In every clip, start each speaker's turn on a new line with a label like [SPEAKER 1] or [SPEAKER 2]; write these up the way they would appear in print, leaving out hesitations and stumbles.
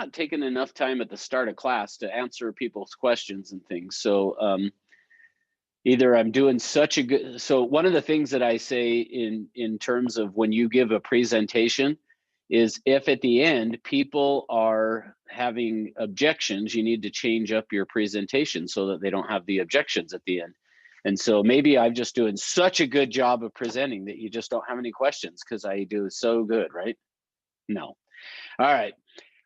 [SPEAKER 1] not taking enough time at the start of class to answer people's questions and things. So either I'm doing such a good, so one of the things that I say in terms of when you give a presentation is if at the end people are having objections, you need to change up your presentation so that they don't have the objections at the end. And so maybe I'm just doing such a good job of presenting that you just don't have any questions because I do so good, right? No. All right.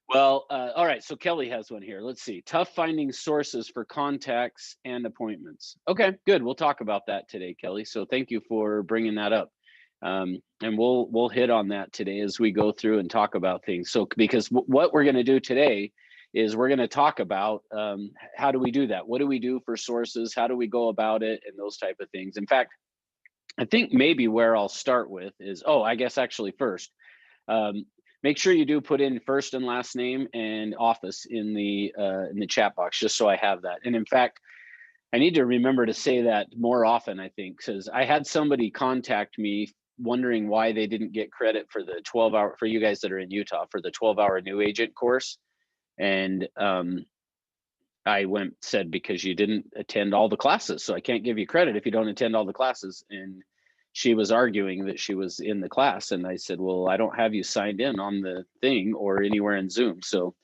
[SPEAKER 1] Well, all right. So Kelly has one here. Let's see. Tough finding sources for contacts and appointments. Okay, good. We'll talk about that today, Kelly. So thank you for bringing that up. And we'll hit on that today as we go through and talk about things. So because what we're going to do today is we're going to talk about how do we do that? What do we do for sources? How do we go about it? And those type of things. In fact, I think maybe where I'll start with is, I guess actually first, make sure you do put in first and last name and office in the chat box, just so I have that. And in fact, I need to remember to say that more often, I think, because I had somebody contact me wondering why they didn't get credit for the 12-hour, for you guys that are in Utah, for the 12-hour new agent course. And I said, because you didn't attend all the classes, so I can't give you credit if you don't attend all the classes. And she was arguing that she was in the class, and I said, well, I don't have you signed in on the thing or anywhere in Zoom. So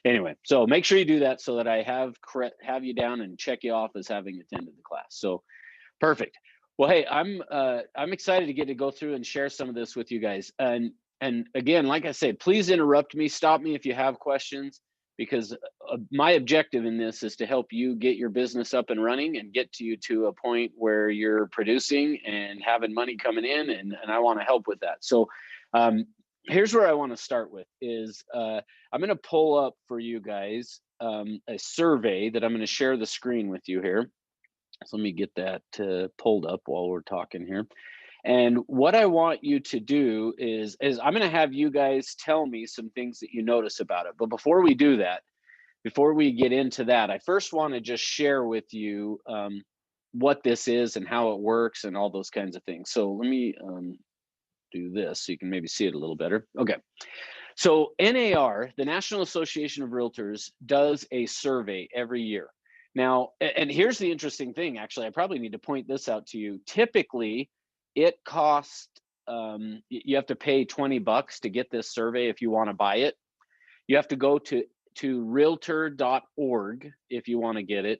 [SPEAKER 1] anyway, so make sure you do that so that I have you down and check you off as having attended the class. So perfect. Well, hey, I'm excited to get to go through and share some of this with you guys. And again, like I said, please interrupt me, stop me if you have questions, because my objective in this is to help you get your business up and running and get you to a point where you're producing and having money coming in, and I want to help with that. So here's where I want to start with is I'm going to pull up for you guys a survey that I'm going to share the screen with you here. So let me get that pulled up while we're talking here. And what I want you to do is I'm going to have you guys tell me some things that you notice about it. But before we do that, before we get into that, I first want to just share with you what this is and how it works and all those kinds of things. So let me do this so you can maybe see it a little better. Okay. So NAR, the National Association of Realtors, does a survey every year. Now, and here's the interesting thing, actually, I probably need to point this out to you. Typically, it costs, you have to pay $20 to get this survey if you want to buy it. You have to go to realtor.org if you want to get it.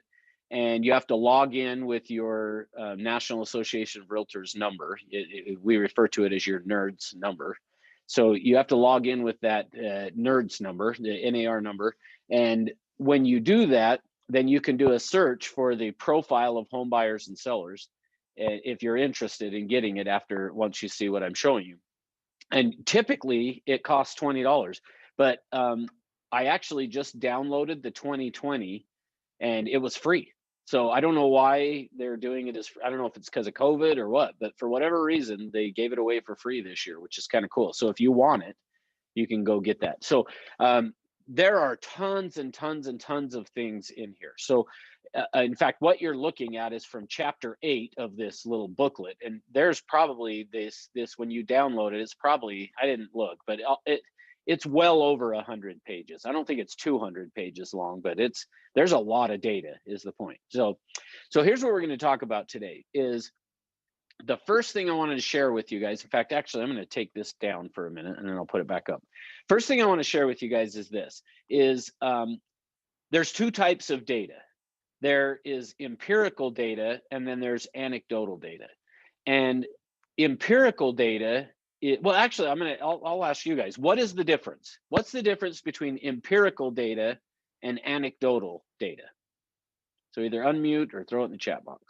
[SPEAKER 1] And you have to log in with your National Association of Realtors number. We refer to it as your NERDS number. So you have to log in with that NERDS number, the NAR number. And when you do that, then you can do a search for the profile of home buyers and sellers if you're interested in getting it once you see what I'm showing you. And typically it costs $20, but I actually just downloaded the 2020 and it was free. So I don't know why they're doing it I don't know if it's because of COVID or what, but for whatever reason, they gave it away for free this year, which is kind of cool. So if you want it, you can go get that. So there are tons and tons and tons of things in here. So in fact, what you're looking at is from chapter 8 of this little booklet. And there's probably this when you download it, it's probably, I didn't look, but it's well over 100 pages. I don't think it's 200 pages long, but there's a lot of data is the point. So here's what we're going to talk about today is the first thing I wanted to share with you guys. In fact, actually, I'm going to take this down for a minute and then I'll put it back up. First thing I want to share with you guys is this, there's two types of data. There is empirical data and then there's anecdotal data. And empirical data, well, actually, I'll ask you guys, what is the difference? What's the difference between empirical data and anecdotal data? So either unmute or throw it in the chat box.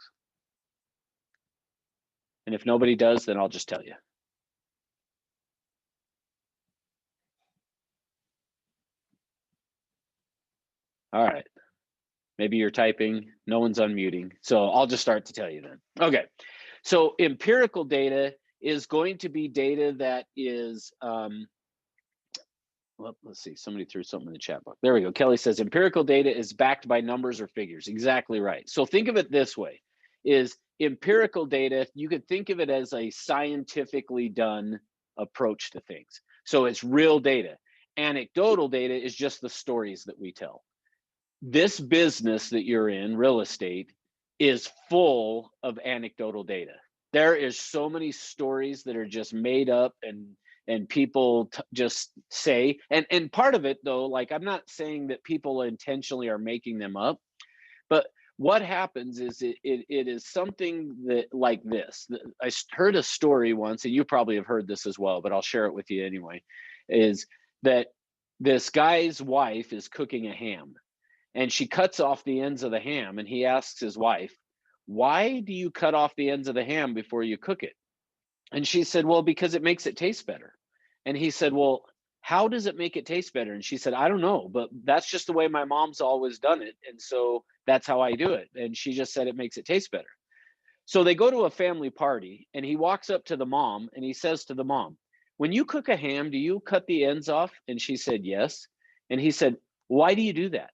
[SPEAKER 1] And if nobody does, then I'll just tell you. All right. Maybe you're typing, no one's unmuting. So I'll just start to tell you then. Okay. So empirical data is going to be data that is, well, let's see, somebody threw something in the chat box. There we go. Kelly says empirical data is backed by numbers or figures. Exactly right. So think of it this way, is empirical data, you could think of it as a scientifically done approach to things. So it's real data. Anecdotal data is just the stories that we tell. This business that you're in, real estate, is full of anecdotal data. There is so many stories that are just made up and people just say, and part of it though, like I'm not saying that people intentionally are making them up, but what happens is it is something that like this. I heard a story once, and you probably have heard this as well, but I'll share it with you anyway, is that this guy's wife is cooking a ham and she cuts off the ends of the ham, and he asks his wife, "Why do you cut off the ends of the ham before you cook it?" And she said, "Well, because it makes it taste better." And he said, "Well, how does it make it taste better?" And she said, "I don't know, but that's just the way my mom's always done it. And so that's how I do it." And she just said it makes it taste better. So they go to a family party, and he walks up to the mom and he says to the mom, "When you cook a ham, do you cut the ends off?" And she said, "Yes." And he said, "Why do you do that?"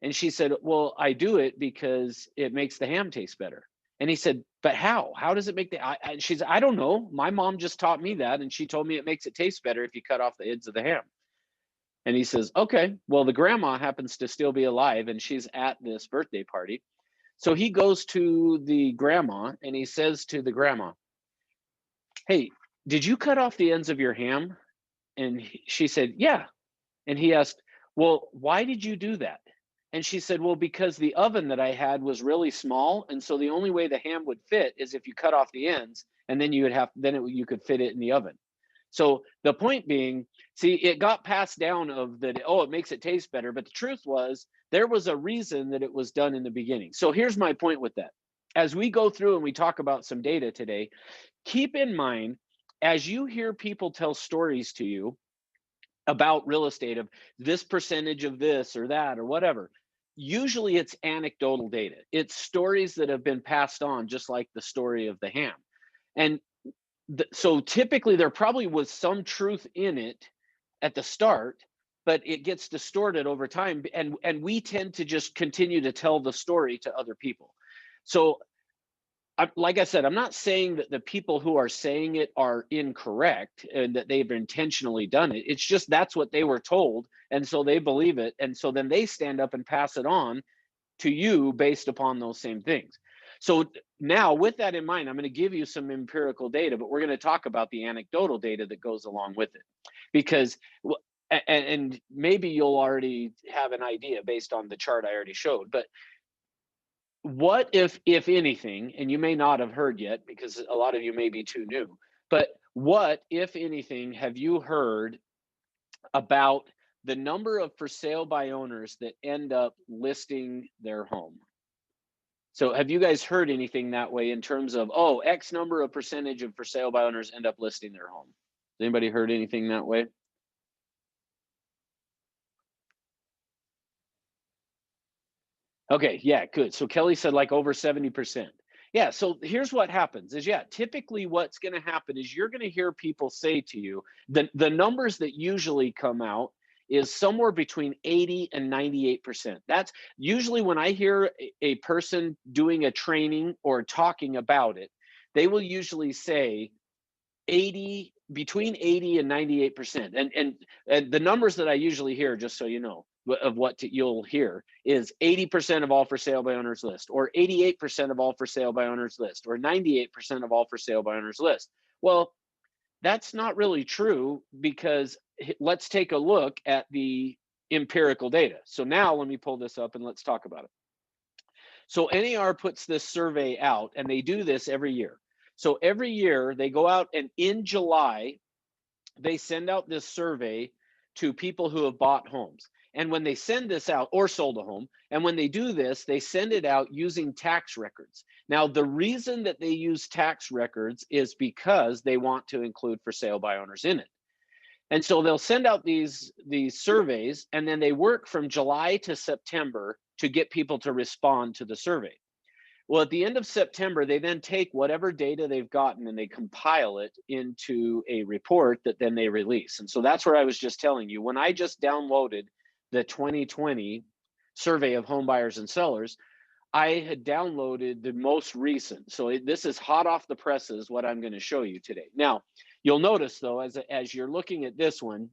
[SPEAKER 1] And she said, "Well, I do it because it makes the ham taste better." And he said, "But how? How does it make the?" She's, "I don't know. My mom just taught me that, and she told me it makes it taste better if you cut off the ends of the ham." And he says, "Okay, well, the grandma happens to still be alive, and she's at this birthday party." So he goes to the grandma and he says to the grandma, "Hey, did you cut off the ends of your ham?" And she said, "Yeah." And he asked, "Well, why did you do that?" And she said, "Well, because the oven that I had was really small, and so the only way the ham would fit is if you cut off the ends, and then you could fit it in the oven." So the point being, see, it got passed down of that, oh, it makes it taste better, but the truth was there was a reason that it was done in the beginning. So here's my point with that. As we go through and we talk about some data today, keep in mind, as you hear people tell stories to you about real estate of this percentage of this or that or whatever, usually it's anecdotal data. It's stories that have been passed on, just like the story of the ham. And so typically there probably was some truth in it at the start, but it gets distorted over time, and we tend to just continue to tell the story to other people. So like I said, I'm not saying that the people who are saying it are incorrect and that they've intentionally done it. It's just that's what they were told, and so they believe it, and so then they stand up and pass it on to you based upon those same things. So now, with that in mind, I'm going to give you some empirical data, but we're going to talk about the anecdotal data that goes along with it, because and maybe you'll already have an idea based on the chart I already showed, but what if anything, and you may not have heard yet because a lot of you may be too new, but what, if anything, have you heard about the number of for sale by owners that end up listing their home? So have you guys heard anything that way in terms of, oh, X number of percentage of for sale by owners end up listing their home? Has anybody heard anything that way? Okay, yeah, good. So Kelly said like over 70%. Yeah, so here's what happens is, yeah, typically what's going to happen is you're going to hear people say to you, the numbers that usually come out is somewhere between 80 and 98%. That's usually when I hear a person doing a training or talking about it, they will usually say 80, between 80 and 98%. And the numbers that I usually hear, just so you know, of what you'll hear is 80% of all for sale by owners list, or 88% of all for sale by owners list, or 98% of all for sale by owners list. Well, that's not really true, because let's take a look at the empirical data. So now let me pull this up and let's talk about it. So NAR puts this survey out, and they do this every year. So every year they go out, and in July, they send out this survey to people who have bought homes. And when they send this out, or sold a home, and when they do this, they send it out using tax records. Now, the reason that they use tax records is because they want to include for sale by owners in it. And so they'll send out these surveys, and then they work from July to September to get people to respond to the survey. Well, at the end of September, they then take whatever data they've gotten and they compile it into a report that then they release. And so that's where I was just telling you, when I just downloaded the 2020 survey of home buyers and sellers, I had downloaded the most recent. So this is hot off the presses, what I'm going to show you today. Now, you'll notice though, as you're looking at this one,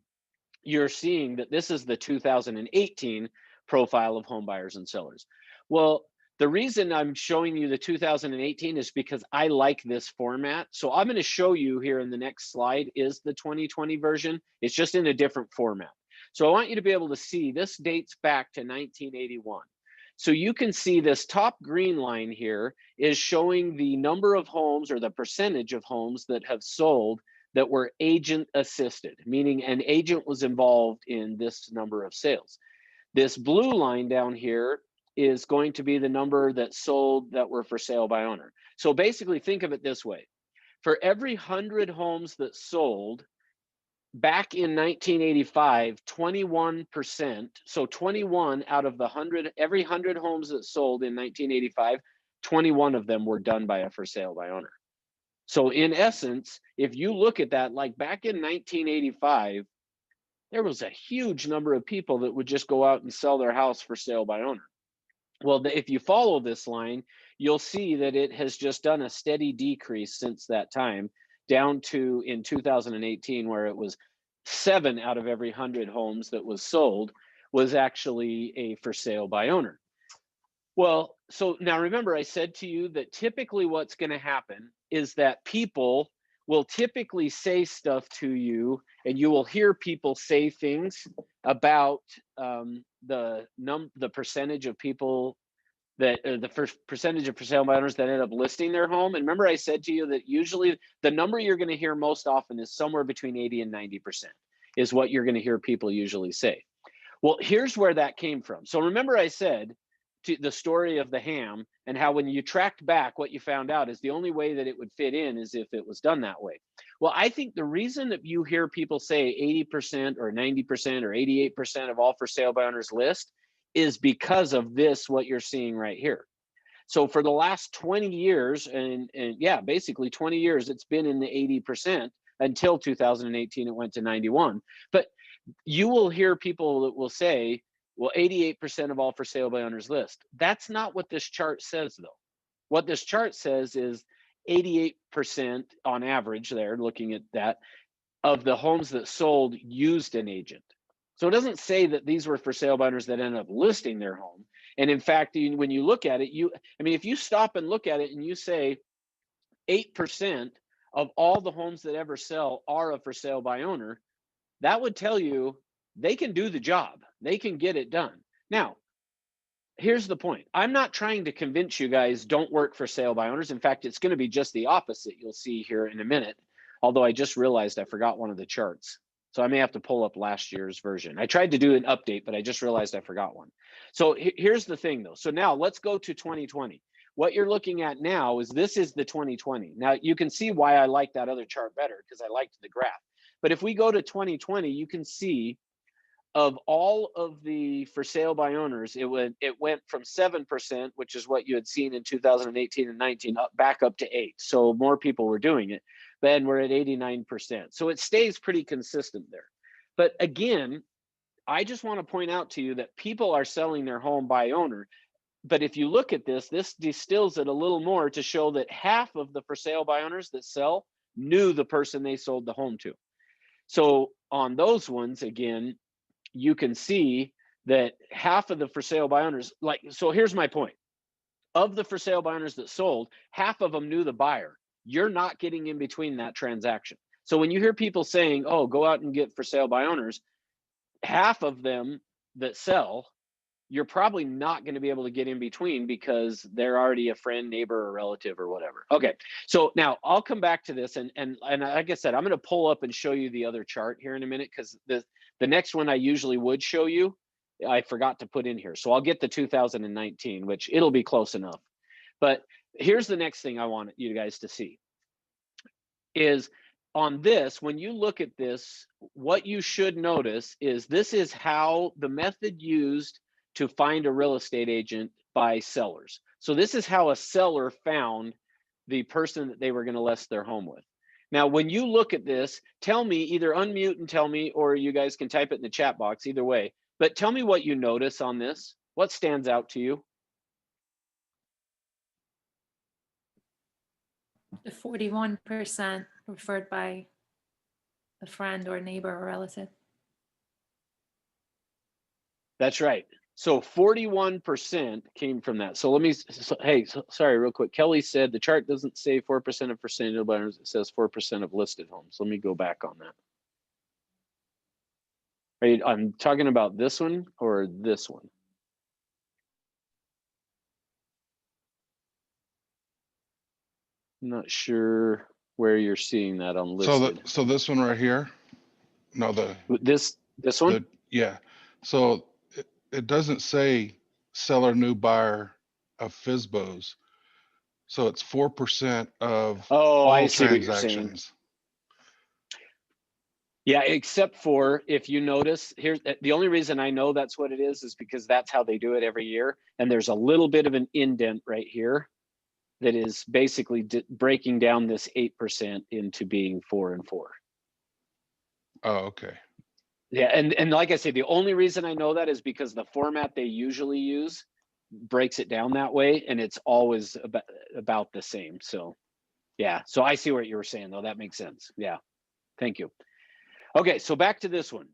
[SPEAKER 1] you're seeing that this is the 2018 profile of home buyers and sellers. Well, the reason I'm showing you the 2018 is because I like this format. So I'm going to show you here in the next slide is the 2020 version. It's just in a different format. So I want you to be able to see this dates back to 1981. So you can see this top green line here is showing the number of homes or the percentage of homes that have sold that were agent assisted, meaning an agent was involved in this number of sales. This blue line down here is going to be the number that sold that were for sale by owner. So basically think of it this way. For every 100 homes that sold back in 1985, 21%, so 21 out of the 100, every 100 homes that sold in 1985, 21 of them were done by a for sale by owner. So in essence, if you look at that, like back in 1985, there was a huge number of people that would just go out and sell their house for sale by owner. Well, if you follow this line, you'll see that it has just done a steady decrease since that time, down to in 2018, where it was 7 out of every 100 homes that was sold was actually a for sale by owner. Well, so now remember, I said to you that typically what's going to happen is that people will typically say stuff to you, and you will hear people say things about the percentage of people that the first percentage of for sale by owners that end up listing their home. And remember, I said to you that usually the number you're going to hear most often is somewhere between 80 and 90% is what you're going to hear people usually say. Well, here's where that came from. So remember, I said to the story of the ham and how when you tracked back, what you found out is the only way that it would fit in is if it was done that way. Well, I think the reason that you hear people say 80% or 90% or 88% of all for sale by owners list is because of this, what you're seeing right here. So for the last 20 years, and yeah, basically 20 years, it's been in the 80% until 2018, it went to 91. But you will hear people that will say, well, 88% of all for sale by owners list. That's not what this chart says, though. What this chart says is 88% on average, there, looking at that, of the homes that sold used an agent. So it doesn't say that these were for sale by owners that ended up listing their home. And in fact, when you look at it, I mean, if you stop and look at it and you say 8% of all the homes that ever sell are a for sale by owner, that would tell you they can do the job. They can get it done. Now, here's the point. I'm not trying to convince you guys don't work for sale by owners. In fact, it's going to be just the opposite. You'll see here in a minute. Although I just realized I forgot one of the charts. So I may have to pull up last year's version. I tried to do an update, but I just realized I forgot one. So here's the thing though. So now let's go to 2020. What you're looking at now is this is the 2020. Now you can see why I like that other chart better because I liked the graph. But if we go to 2020, you can see of all of the for sale by owners, it went from 7%, which is what you had seen in 2018 and 19, back up to 8%. So more people were doing it. Then we're at 89%. So it stays pretty consistent there. But again, I just want to point out to you that people are selling their home by owner. But if you look at this distills it a little more to show that half of the for sale by owners that sell knew the person they sold the home to. So on those ones, again, you can see that half of the for sale by owners, so here's my point. Of the for sale by owners that sold, half of them knew the buyer. You're not getting in between that transaction. So when you hear people saying, oh, go out and get for sale by owners, half of them that sell, you're probably not going to be able to get in between because they're already a friend, neighbor, or relative or whatever. Okay, so now I'll come back to this, and like I said, I'm going to pull up and show you the other chart here in a minute because the next one I usually would show you, I forgot to put in here. So I'll get the 2019, which it'll be close enough. But here's the next thing I want you guys to see is on this, when you look at this, what you should notice is this is how the method used to find a real estate agent by sellers. So this is how a seller found the person that they were going to list their home with. Now, when you look at this, tell me, either unmute and tell me, or you guys can type it in the chat box, either way. But tell me what you notice on this. What stands out to you?
[SPEAKER 2] The 41% referred by a friend or neighbor or relative.
[SPEAKER 1] That's right. So 41% came from that. So let me, sorry, real quick. Kelly said the chart doesn't say 4% of for sale buyers. It says 4% of listed homes. Let me go back on that. Right, I'm talking about this one or this one. I'm not sure where you're seeing that on listed.
[SPEAKER 2] So this one right here. No,
[SPEAKER 1] this one.
[SPEAKER 2] Yeah. So it doesn't say seller new buyer of FSBOs. So it's 4% of all
[SPEAKER 1] I see what you're saying.
[SPEAKER 2] transactions.
[SPEAKER 1] Yeah, except for if you notice, here's the only reason I know that's what it is because that's how they do it every year. And there's a little bit of an indent right here that is basically breaking down this 8% into being 4 and 4.
[SPEAKER 2] Oh, okay.
[SPEAKER 1] Yeah, and like I said, the only reason I know that is because the format they usually use breaks it down that way, and it's always about the same. So, yeah. So I see what you were saying, though. That makes sense. Yeah. Thank you. Okay, so back to this one.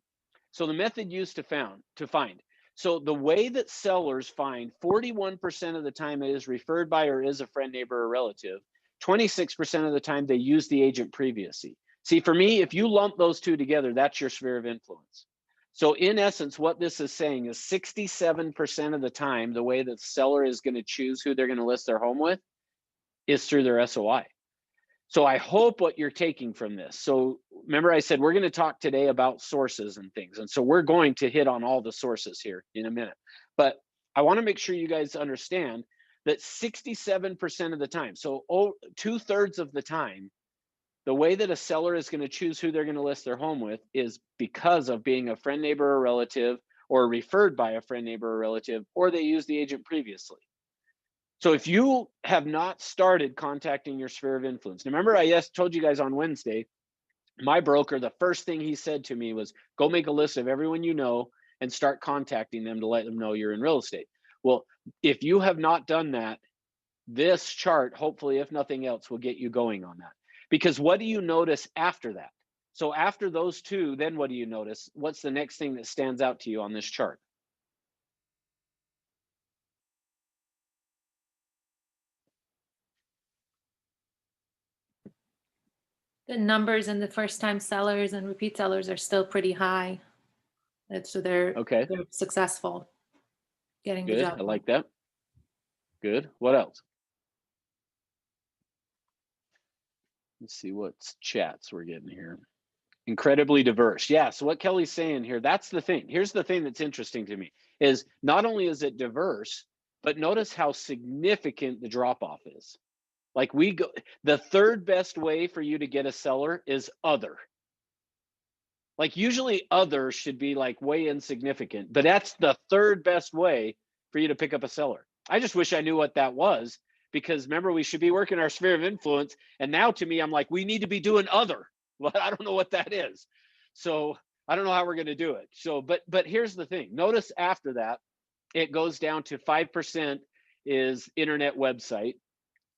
[SPEAKER 1] So the method used to find. So the way that sellers find 41% of the time it is referred by or is a friend, neighbor, or relative. 26% of the time they use the agent previously. See, for me, if you lump those two together, that's your sphere of influence. So in essence, what this is saying is 67% of the time, the way that the seller is going to choose who they're going to list their home with is through their SOI. So I hope what you're taking from this. So remember I said we're going to talk today about sources and things. And so we're going to hit on all the sources here in a minute. But I want to make sure you guys understand that 67% of the time, so 2/3 of the time, the way that a seller is going to choose who they're going to list their home with is because of being a friend, neighbor, or relative, or referred by a friend, neighbor, or relative, or they used the agent previously. So if you have not started contacting your sphere of influence, remember I told you guys on Wednesday, my broker, the first thing he said to me was, go make a list of everyone you know and start contacting them to let them know you're in real estate. Well, if you have not done that, this chart, hopefully, if nothing else, will get you going on that. Because what do you notice after that? So after those two, then what do you notice? What's the next thing that stands out to you on this chart?
[SPEAKER 3] The numbers in the first-time sellers and repeat sellers are still pretty high. So they're successful getting the job.
[SPEAKER 1] I like that. Good. What else? Let's see what chats we're getting here. Incredibly diverse. Yeah. So what Kelly's saying here, that's the thing. Here's the thing that's interesting to me is not only is it diverse, but notice how significant the drop off is. Like the third best way for you to get a seller is other. Like usually other should be like way insignificant, but that's the third best way for you to pick up a seller. I just wish I knew what that was because remember we should be working our sphere of influence. And now to me, I'm like, we need to be doing other. Well, I don't know what that is. So I don't know how we're going to do it. So, but here's the thing. Notice after that, it goes down to 5% is internet website,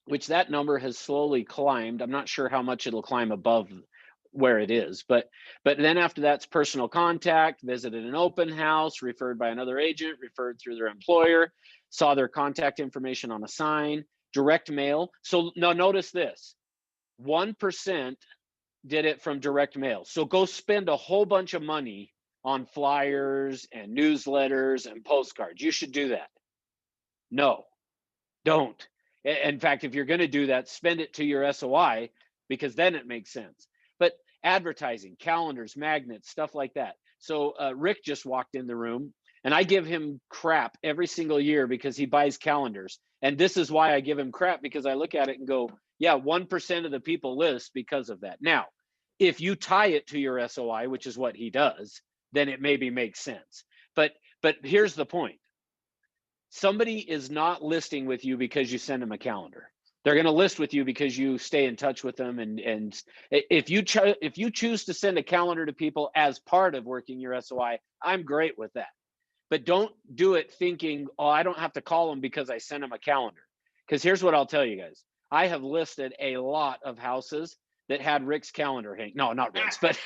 [SPEAKER 1] which that number has slowly climbed. I'm not sure how much it'll climb above where it is, but then after that's personal contact, visited an open house, referred by another agent, referred through their employer, saw their contact information on a sign, direct mail. So now notice this, 1% did it from direct mail. So go spend a whole bunch of money on flyers and newsletters and postcards. You should do that. No, don't. In fact, if you're going to do that, spend it to your SOI because then it makes sense. But advertising, calendars, magnets, stuff like that. So Rick just walked in the room and I give him crap every single year because he buys calendars. And this is why I give him crap, because I look at it and go, yeah, 1% of the people list because of that. Now, if you tie it to your SOI, which is what he does, then it maybe makes sense. But here's the point. Somebody is not listing with you because you send them a calendar. They're going to list with you because you stay in touch with them. And if you choose to send a calendar to people as part of working your SOI, I'm great with that. But don't do it thinking, oh, I don't have to call them because I sent them a calendar. Because here's what I'll tell you guys. I have listed a lot of houses that had Rick's calendar hang. No, not Rick's, but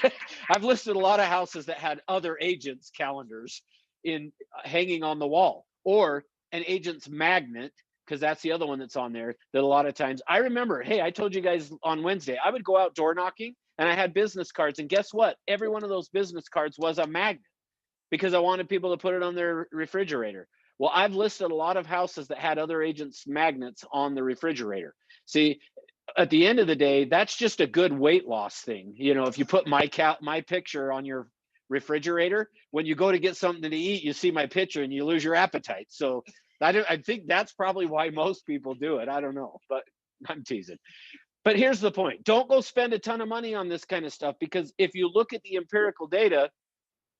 [SPEAKER 1] I've listed a lot of houses that had other agents' calendars in hanging on the wall, or an agent's magnet, because that's the other one that's on there that a lot of times, I remember, hey, I told you guys on Wednesday, I would go out door knocking and I had business cards, and guess what? Every one of those business cards was a magnet because I wanted people to put it on their refrigerator. Well, I've listed a lot of houses that had other agents' magnets on the refrigerator. See, at the end of the day, that's just a good weight loss thing. You know, if you put my picture on your refrigerator, when you go to get something to eat, you see my picture and you lose your appetite. So I think that's probably why most people do it. I don't know, but I'm teasing. But here's the point. Don't go spend a ton of money on this kind of stuff, because if you look at the empirical data,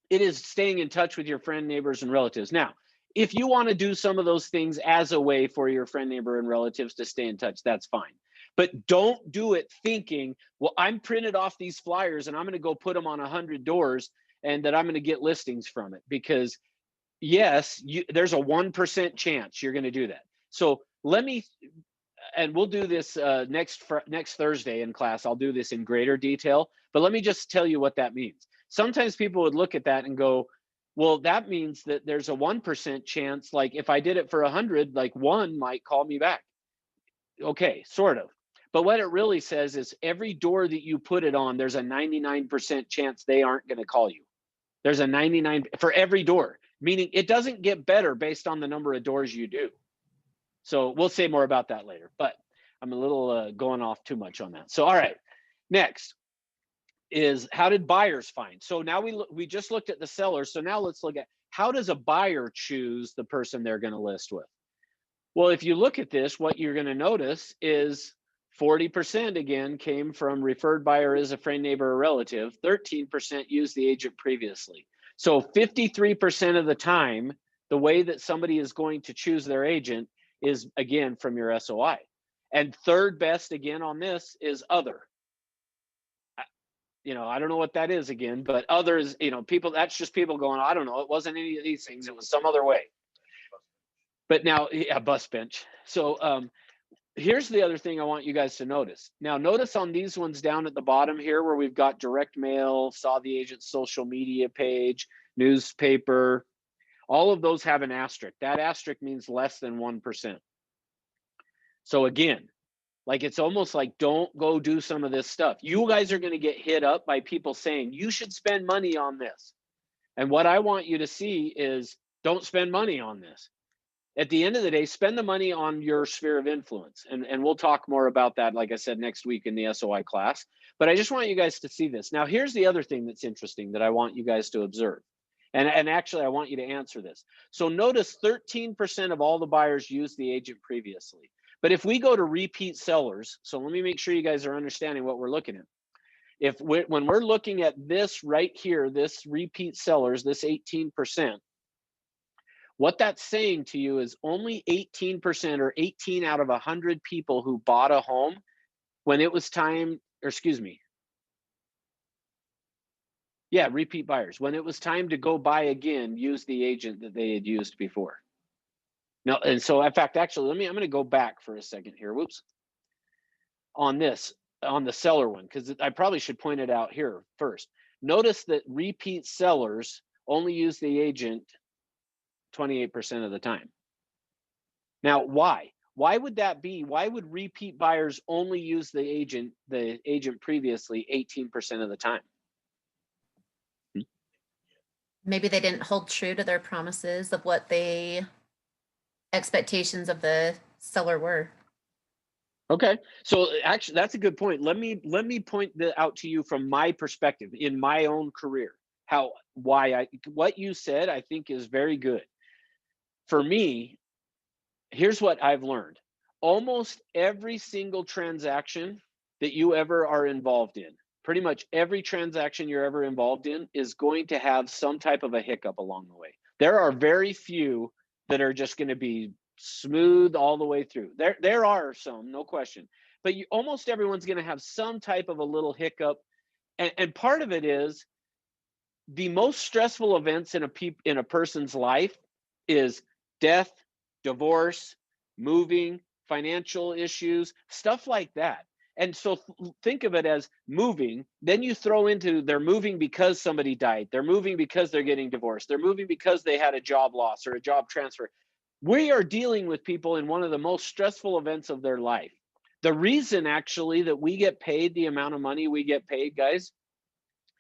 [SPEAKER 1] it is staying in touch with your friend, neighbors, and relatives. Now, if you want to do some of those things as a way for your friend, neighbor, and relatives to stay in touch, that's fine. But don't do it thinking, well, I'm printed off these flyers and I'm going to go put them on 100 doors and that I'm going to get listings from it. Because yes, there's a 1% chance you're going to do that. So let me, and we'll do this next Thursday in class. I'll do this in greater detail, but let me just tell you what that means. Sometimes people would look at that and go, well, that means that there's a 1% chance. Like if I did it for 100, like one might call me back. Okay, sort of. But what it really says is every door that you put it on, there's a 99% chance they aren't going to call you. There's a 99 for every door, meaning it doesn't get better based on the number of doors you do. So we'll say more about that later, but I'm a little going off too much on that. So, all right, next is how did buyers find? So now we just looked at the sellers. So now let's look at how does a buyer choose the person they're going to list with? Well, if you look at this, what you're going to notice is 40% again came from referred buyer as a friend, neighbor, or relative. 13% used the agent previously. So 53% of the time, the way that somebody is going to choose their agent is again from your SOI. And third best again on this is other. You know, I don't know what that is again, but others, you know, people, that's just people going, I don't know, it wasn't any of these things, it was some other way. But now, yeah, bus bench. So here's the other thing I want you guys to notice. Now, notice on these ones down at the bottom here where we've got direct mail, saw the agent's social media page, newspaper, all of those have an asterisk. That asterisk means less than 1%. So again, like it's almost like don't go do some of this stuff. You guys are going to get hit up by people saying you should spend money on this. And what I want you to see is don't spend money on this. At the end of the day, spend the money on your sphere of influence. And we'll talk more about that, like I said, next week in the SOI class. But I just want you guys to see this. Now, here's the other thing that's interesting that I want you guys to observe. And actually, I want you to answer this. So notice 13% of all the buyers used the agent previously. But if we go to repeat sellers, so let me make sure you guys are understanding what we're looking at. When we're looking at this right here, this repeat sellers, this 18%, what that's saying to you is only 18% or 18 out of 100 people who bought a home when it was time, or excuse me. Yeah, repeat buyers. When it was time to go buy again, use the agent that they had used before. Now, and so in fact, actually, I'm going to go back for a second here. Whoops. On this, on the seller one, because I probably should point it out here first. Notice that repeat sellers only use the agent 28% of the time. Now, why? Why would that be? Why would repeat buyers only use the agent previously 18% of the time?
[SPEAKER 4] Maybe they didn't hold true to their promises of what expectations of the seller were.
[SPEAKER 1] Okay, so actually that's a good point. Let me point that out to you from my perspective in my own career. What you said I think is very good. For me, here's what I've learned. Almost every single transaction that you ever are involved in, pretty much every transaction you're ever involved in is going to have some type of a hiccup along the way. There are very few that are just going to be smooth all the way through. There are some, no question, but almost everyone's going to have some type of a little hiccup. And part of it is the most stressful events in a person's life is death, divorce, moving, financial issues, stuff like that. And so think of it as moving. Then you throw into they're moving because somebody died. They're moving because they're getting divorced. They're moving because they had a job loss or a job transfer. We are dealing with people in one of the most stressful events of their life. The reason actually that we get paid the amount of money we get paid, guys,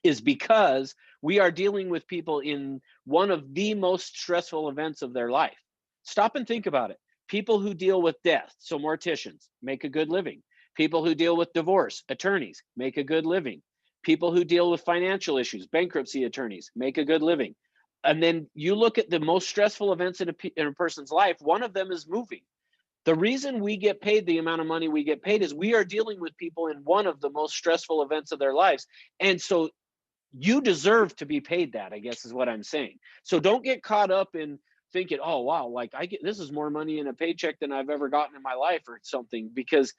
[SPEAKER 1] is because we are dealing with people in one of the most stressful events of their life. Stop and think about it. People who deal with death, so morticians, make a good living. People who deal with divorce, attorneys, make a good living. People who deal with financial issues, bankruptcy attorneys, make a good living. And then you look at the most stressful events in a person's life, one of them is moving. The reason we get paid the amount of money we get paid is we are dealing with people in one of the most stressful events of their lives. And so you deserve to be paid that, I guess is what I'm saying. So don't get caught up in thinking, oh, wow, like this is more money in a paycheck than I've ever gotten in my life or something, because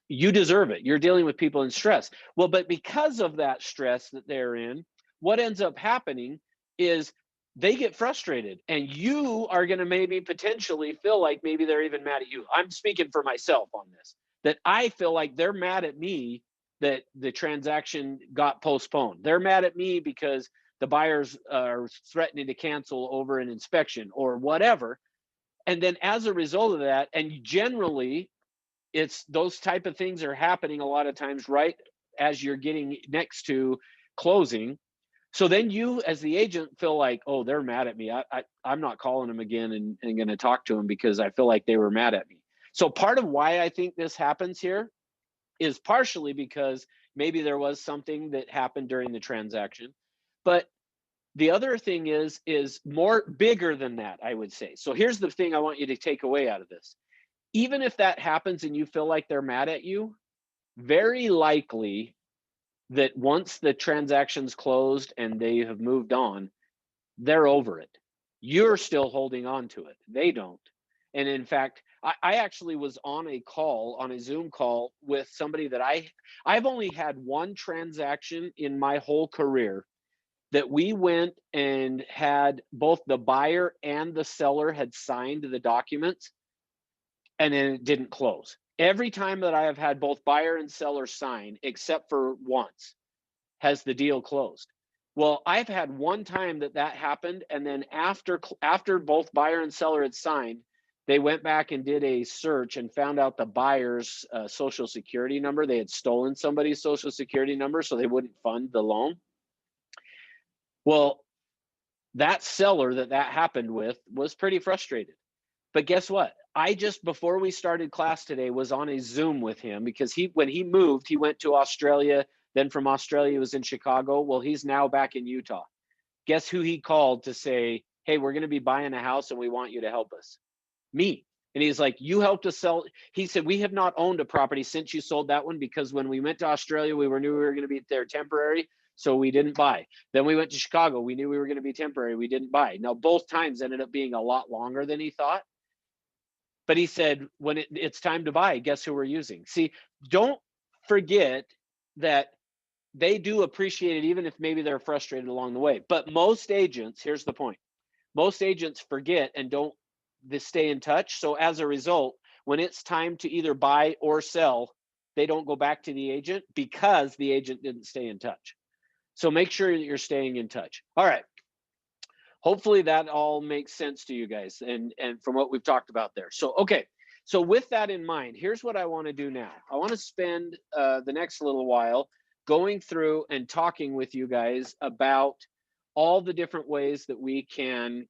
[SPEAKER 1] you deserve it. You're dealing with people in stress. Well, but because of that stress that they're in, what ends up happening is they get frustrated, and you are going to maybe potentially feel like maybe they're even mad at you. I'm speaking for myself on this, that I feel like they're mad at me that the transaction got postponed. They're mad at me because the buyers are threatening to cancel over an inspection or whatever. And then as a result of that, and generally it's those type of things are happening a lot of times right as you're getting next to closing. So then you as the agent feel like, oh, they're mad at me. I'm not calling them again and going to talk to them because I feel like they were mad at me. So part of why I think this happens here is partially because maybe there was something that happened during the transaction. But the other thing is more bigger than that, I would say. So here's the thing I want you to take away out of this. Even if that happens and you feel like they're mad at you, very likely that once the transaction's closed and they have moved on, they're over it. You're still holding on to it. They don't. And in fact, I actually was on a Zoom call with somebody that I've only had one transaction in my whole career that we went and had both the buyer and the seller had signed the documents, and then it didn't close. Every time that I have had both buyer and seller sign, except for once, has the deal closed. Well, I've had one time that happened, and then after both buyer and seller had signed, they went back and did a search and found out the buyer's social security number. They had stolen somebody's social security number, so they wouldn't fund the loan. Well, that seller that happened with was pretty frustrated. But guess what? I just, before we started class today, was on a Zoom with him because when he moved, he went to Australia. Then from Australia, he was in Chicago. Well, he's now back in Utah. Guess who he called to say, hey, we're going to be buying a house and we want you to help us? Me. And he's like, you helped us sell. He said, we have not owned a property since you sold that one because when we went to Australia, we knew we were going to be there temporary. So we didn't buy. Then we went to Chicago. We knew we were going to be temporary. We didn't buy. Now, both times ended up being a lot longer than he thought. But he said, when it's time to buy, guess who we're using? See, don't forget that they do appreciate it, even if maybe they're frustrated along the way. But most agents, here's the point, most agents forget and don't stay in touch. So as a result, when it's time to either buy or sell, they don't go back to the agent because the agent didn't stay in touch. So make sure that you're staying in touch. All right. Hopefully that all makes sense to you guys and from what we've talked about there. So, okay. So with that in mind, here's what I want to do now. I want to spend the next little while going through and talking with you guys about all the different ways that we can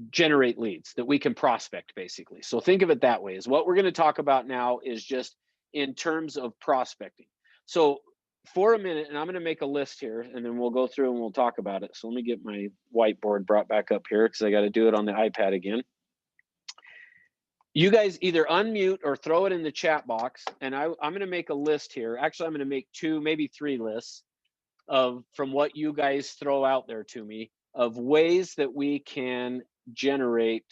[SPEAKER 1] generate leads, that we can prospect, basically. So think of it that way. Is what we're going to talk about now is just in terms of prospecting. So for a minute, and I'm going to make a list here, and then we'll go through and we'll talk about it. So let me get my whiteboard brought back up here because I got to do it on the iPad again. You guys either unmute or throw it in the chat box, and I'm going to make a list here. Actually, I'm going to make 2, maybe 3 lists from what you guys throw out there to me of ways that we can generate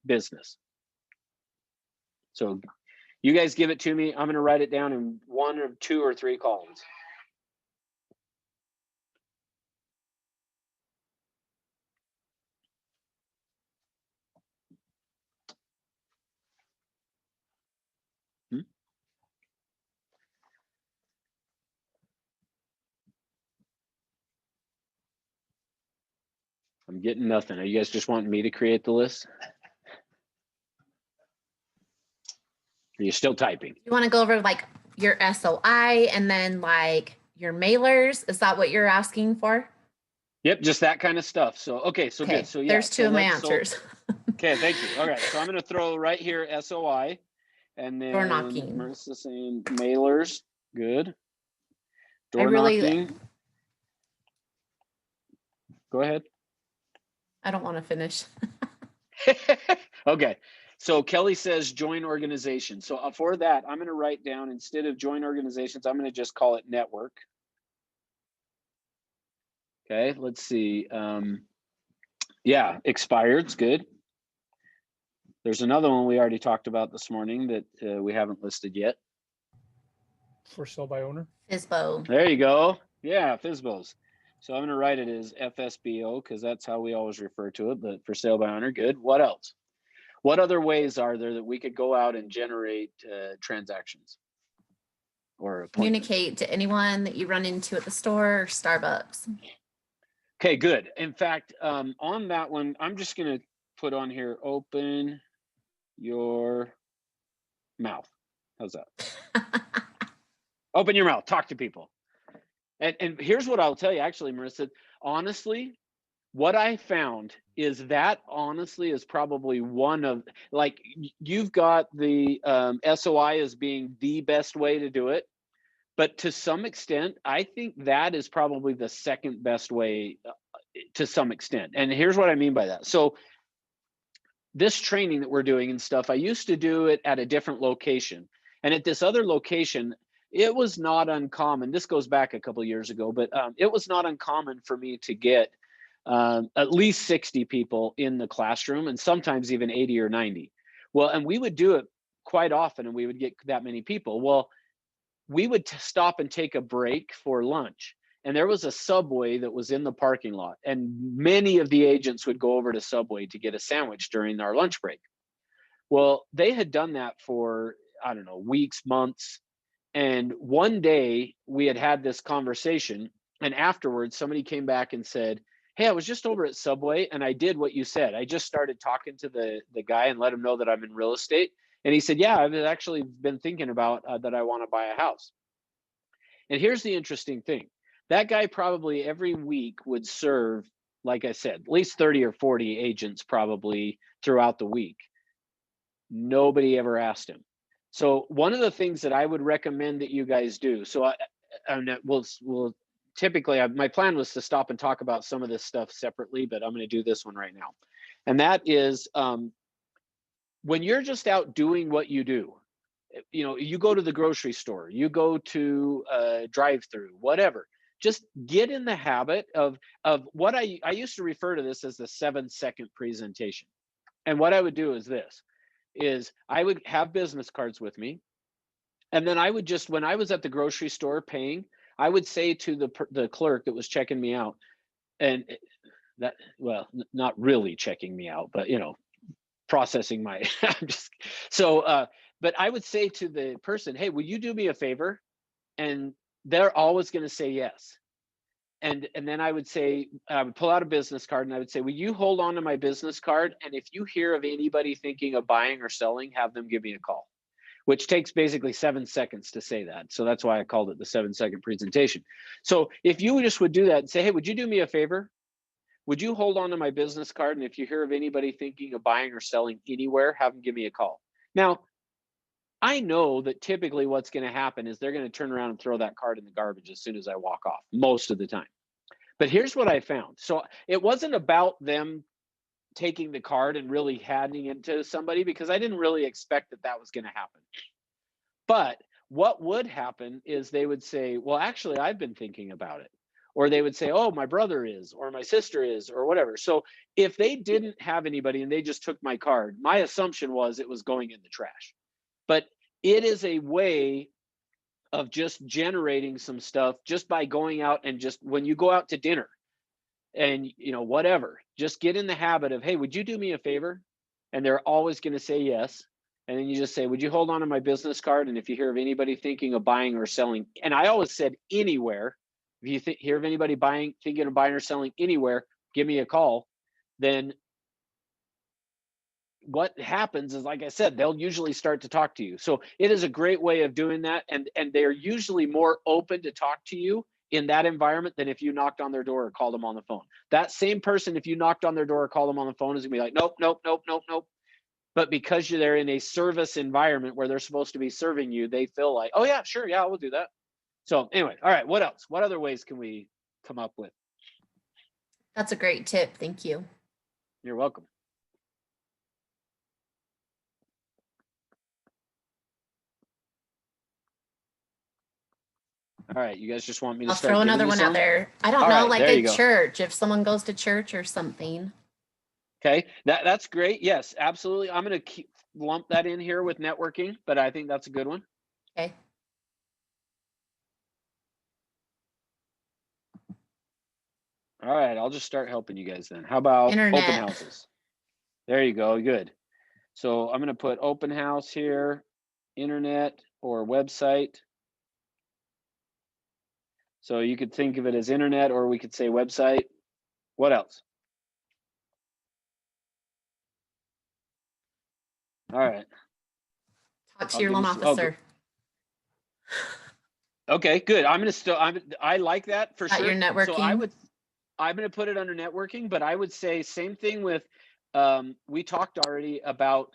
[SPEAKER 1] business. So you guys give it to me. I'm going to write it down in 1 or 2 or 3 columns. I'm getting nothing. Are you guys just wanting me to create the list? Are you still typing?
[SPEAKER 4] You want to go over like your SOI and then like your mailers? Is that what you're asking for?
[SPEAKER 1] Yep, just that kind of stuff. So, okay, so
[SPEAKER 4] Okay,
[SPEAKER 1] good. So yeah,
[SPEAKER 4] there's two of my
[SPEAKER 1] let's-
[SPEAKER 4] answers.
[SPEAKER 1] Okay, thank you. All right, so I'm going to throw right here SOI, and then
[SPEAKER 4] Door knocking.
[SPEAKER 1] Marissa saying mailers. Good.
[SPEAKER 4] I
[SPEAKER 1] Door
[SPEAKER 4] really-
[SPEAKER 1] knocking. Go ahead.
[SPEAKER 4] I don't want to finish.
[SPEAKER 1] Okay, so Kelly says join organization. So for that, I'm going to write down, instead of join organizations, I'm going to just call it network. Okay, let's see. Yeah, expired's good. There's another one we already talked about this morning that we haven't listed yet.
[SPEAKER 5] For sale by owner.
[SPEAKER 4] FSBO.
[SPEAKER 1] There you go. Yeah, FSBOs. So I'm going to write it as FSBO because that's how we always refer to it, but for sale by owner, good. What else? What other ways are there that we could go out and generate transactions? Or appointments?
[SPEAKER 4] Communicate to anyone that you run into at the store or Starbucks.
[SPEAKER 1] Okay, good. In fact, on that one, I'm just going to put on here, open your mouth. How's that? Open your mouth, talk to people. And here's what I'll tell you, actually, Marissa, honestly, what I found is that honestly is probably one of, like, you've got the SOI as being the best way to do it. But to some extent, I think that is probably the second best way to some extent. And here's what I mean by that. So this training that we're doing and stuff, I used to do it at a different location. And at this other location, it was not uncommon. This goes back a couple of years ago, but it was not uncommon for me to get at least 60 people in the classroom and sometimes even 80 or 90. Well, and we would do it quite often and we would get that many people. Well, we would stop and take a break for lunch. And there was a Subway that was in the parking lot. And many of the agents would go over to Subway to get a sandwich during our lunch break. Well, they had done that for, I don't know, weeks, months. And one day we had this conversation. And afterwards, somebody came back and said, hey, I was just over at Subway and I did what you said. I just started talking to the guy and let him know that I'm in real estate. And he said, yeah, I've actually been thinking about that I want to buy a house. And here's the interesting thing. That guy probably every week would serve, like I said, at least 30 or 40 agents probably throughout the week. Nobody ever asked him. So one of the things that I would recommend that you guys do, so we'll typically, my plan was to stop and talk about some of this stuff separately, but I'm going to do this one right now. And that is when you're just out doing what you do, you know, you go to the grocery store, you go to a drive-through, whatever, just get in the habit of what I used to refer to this as the 7-second presentation. And what I would do is this, is I would have business cards with me. And then I would just, when I was at the grocery store paying, I would say to the clerk that was checking me out, and that, well, not really checking me out, but, you know, processing my, but I would say to the person, hey, will you do me a favor? And they're always going to say yes. And then I would say, I would pull out a business card and I would say, will you hold on to my business card? And if you hear of anybody thinking of buying or selling, have them give me a call, which takes basically 7 seconds to say that. So that's why I called it the 7-second presentation. So if you just would do that and say, hey, would you do me a favor? Would you hold on to my business card? And if you hear of anybody thinking of buying or selling anywhere, have them give me a call. Now, I know that typically what's going to happen is they're going to turn around and throw that card in the garbage as soon as I walk off, most of the time. But here's what I found. So it wasn't about them taking the card and really handing it to somebody, because I didn't really expect that was going to happen. But what would happen is they would say, well, actually, I've been thinking about it. Or they would say, oh, my brother is, or my sister is, or whatever. So if they didn't have anybody and they just took my card, my assumption was it was going in the trash. But it is a way of just generating some stuff just by going out and just when you go out to dinner and, you know, whatever, just get in the habit of, hey, would you do me a favor? And they're always going to say yes. And then you just say, would you hold on to my business card? And if you hear of anybody thinking of buying or selling, and I always said anywhere, if you hear of anybody thinking of buying or selling anywhere, give me a call. then what happens is, like I said, they'll usually start to talk to you. So it is a great way of doing that. And they're usually more open to talk to you in that environment than if you knocked on their door or called them on the phone. That same person, if you knocked on their door or called them on the phone, is gonna be like, nope, nope, nope, nope, nope. But because you're there in a service environment where they're supposed to be serving you, they feel like, oh yeah, sure, yeah, we'll do that. So anyway, all right, what else? What other ways can we come up with?
[SPEAKER 4] That's a great tip. Thank you.
[SPEAKER 1] You're welcome. All right, you guys just want me to
[SPEAKER 4] I'll
[SPEAKER 1] start
[SPEAKER 4] throw
[SPEAKER 1] giving
[SPEAKER 4] another
[SPEAKER 1] you
[SPEAKER 4] one
[SPEAKER 1] some?
[SPEAKER 4] out there. I don't
[SPEAKER 1] All
[SPEAKER 4] know,
[SPEAKER 1] right,
[SPEAKER 4] like
[SPEAKER 1] there you
[SPEAKER 4] a
[SPEAKER 1] go.
[SPEAKER 4] church, if someone goes to church or something.
[SPEAKER 1] Okay, that's great. Yes, absolutely. I'm going to lump that in here with networking, but I think that's a good one.
[SPEAKER 4] Okay.
[SPEAKER 1] All right, I'll just start helping you guys then. How about
[SPEAKER 4] Internet.
[SPEAKER 1] open houses? There you go. Good. So I'm going to put open house here, internet or website. So you could think of it as internet, or we could say website. What else? All right.
[SPEAKER 4] Talk to your loan officer.
[SPEAKER 1] Okay, good. I'm going to I like that for
[SPEAKER 4] At
[SPEAKER 1] sure.
[SPEAKER 4] your networking.
[SPEAKER 1] So I'm going to put it under networking, but I would say same thing with, we talked already about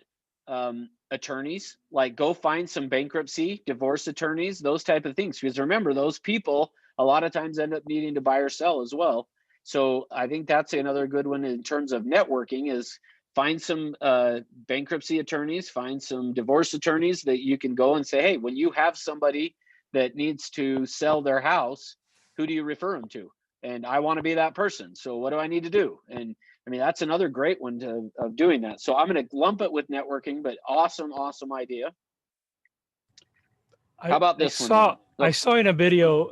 [SPEAKER 1] attorneys, like go find some bankruptcy, divorce attorneys, those type of things. Because remember, those people a lot of times end up needing to buy or sell as well. So I think that's another good one in terms of networking, is find some bankruptcy attorneys, find some divorce attorneys that you can go and say, hey, when you have somebody that needs to sell their house, who do you refer them to? And I want to be that person. So what do I need to do? And I mean, that's another great one of doing that. So I'm going to lump it with networking, but awesome idea. How about this one?
[SPEAKER 5] I saw in a video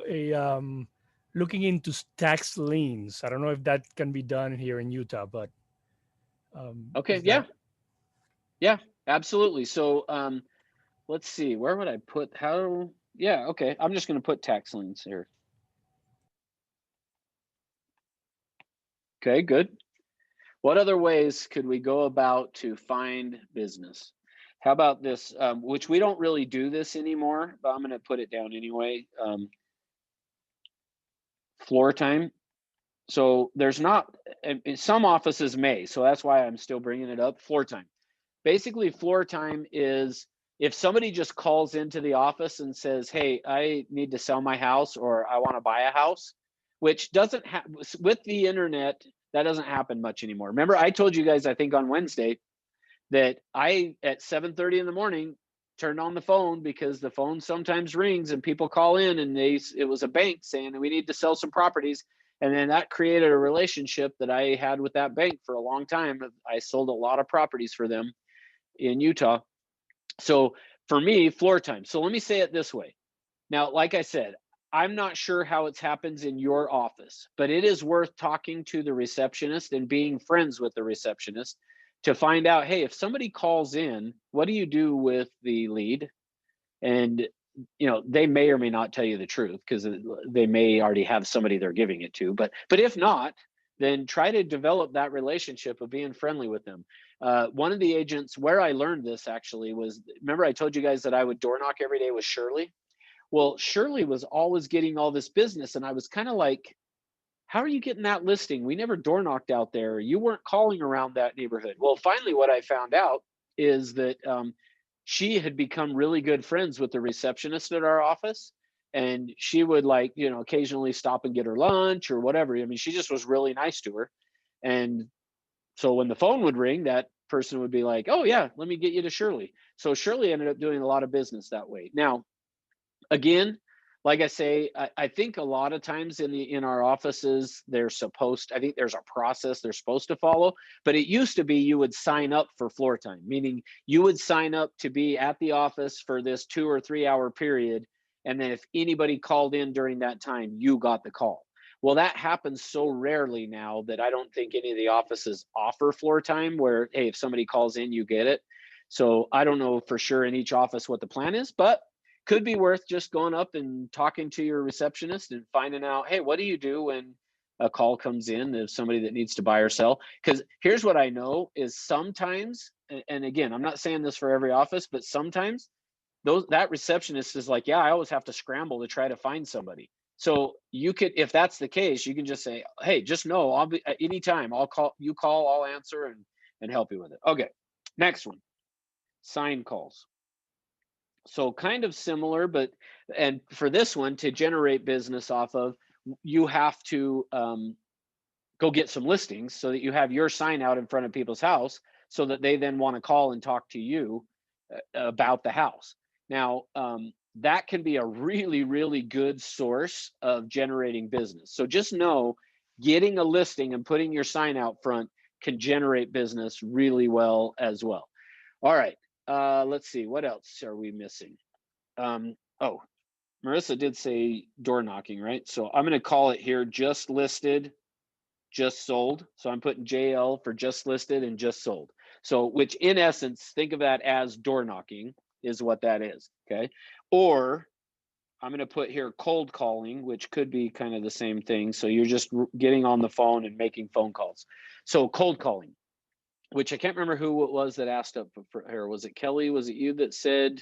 [SPEAKER 5] looking into tax liens. I don't know if that can be done here in Utah, but
[SPEAKER 1] okay, yeah, absolutely. So let's see, where would I put okay, I'm just going to put tax liens here. Okay, good. What other ways could we go about to find business? How about this, which we don't really do this anymore, but I'm going to put it down anyway. Floor time. So there's not, some offices may, so that's why I'm still bringing it up. Floor time. Basically, floor time is if somebody just calls into the office and says, hey, I need to sell my house, or I want to buy a house, which doesn't happen with the internet. That doesn't happen much anymore. Remember, I told you guys, I think on Wednesday, that I, at 7:30 in the morning, turned on the phone because the phone sometimes rings and people call in and it was a bank saying we need to sell some properties. And then that created a relationship that I had with that bank for a long time. I sold a lot of properties for them in Utah. So for me, floor time. So let me say it this way. Now, like I said, I'm not sure how it happens in your office, but it is worth talking to the receptionist and being friends with the receptionist to find out, hey, if somebody calls in, what do you do with the lead? And they may or may not tell you the truth, because they may already have somebody they're giving it to. But if not, then try to develop that relationship of being friendly with them. One of the agents, where I learned this actually was, remember I told you guys that I would door knock every day with Shirley? Well, Shirley was always getting all this business, and I was kind of like, how are you getting that listing? We never door knocked out there. You weren't calling around that neighborhood. Well, finally, what I found out is that she had become really good friends with the receptionist at our office. And she would occasionally stop and get her lunch or whatever. I mean, she just was really nice to her. And so when the phone would ring, that person would be like, oh yeah, let me get you to Shirley. So Shirley ended up doing a lot of business that way. Now, again, like I say, I think a lot of times in our offices, I think there's a process they're supposed to follow, but it used to be you would sign up for floor time, meaning you would sign up to be at the office for this 2 or 3 hour period. And then if anybody called in during that time, you got the call. Well, that happens so rarely now that I don't think any of the offices offer floor time where, hey, if somebody calls in, you get it. So I don't know for sure in each office what the plan is, but could be worth just going up and talking to your receptionist and finding out, hey, what do you do when a call comes in of somebody that needs to buy or sell. Because here's what I know is sometimes, and again, I'm not saying this for every office, but sometimes that receptionist is like, yeah, I always have to scramble to try to find somebody. So you could, if that's the case, you can just say, hey, just know I'll be anytime. I'll call, I'll answer and help you with it. Okay, next one, sign calls. So kind of similar, but, and for this one to generate business off of, you have to go get some listings so that you have your sign out in front of people's house so that they then want to call and talk to you about the house. Now, that can be a really, really good source of generating business. So just know getting a listing and putting your sign out front can generate business really well as well. All right, let's see, what else are we missing? Oh, Marissa did say door knocking, right? So I'm going to call it here just listed, just sold. So I'm putting JL for just listed and just sold. So which in essence, think of that as door knocking is what that is, okay? Or I'm going to put here cold calling, which could be kind of the same thing. So you're just getting on the phone and making phone calls. So cold calling, which I can't remember who it was that asked up for here. Was it Kelly? Was it you that said,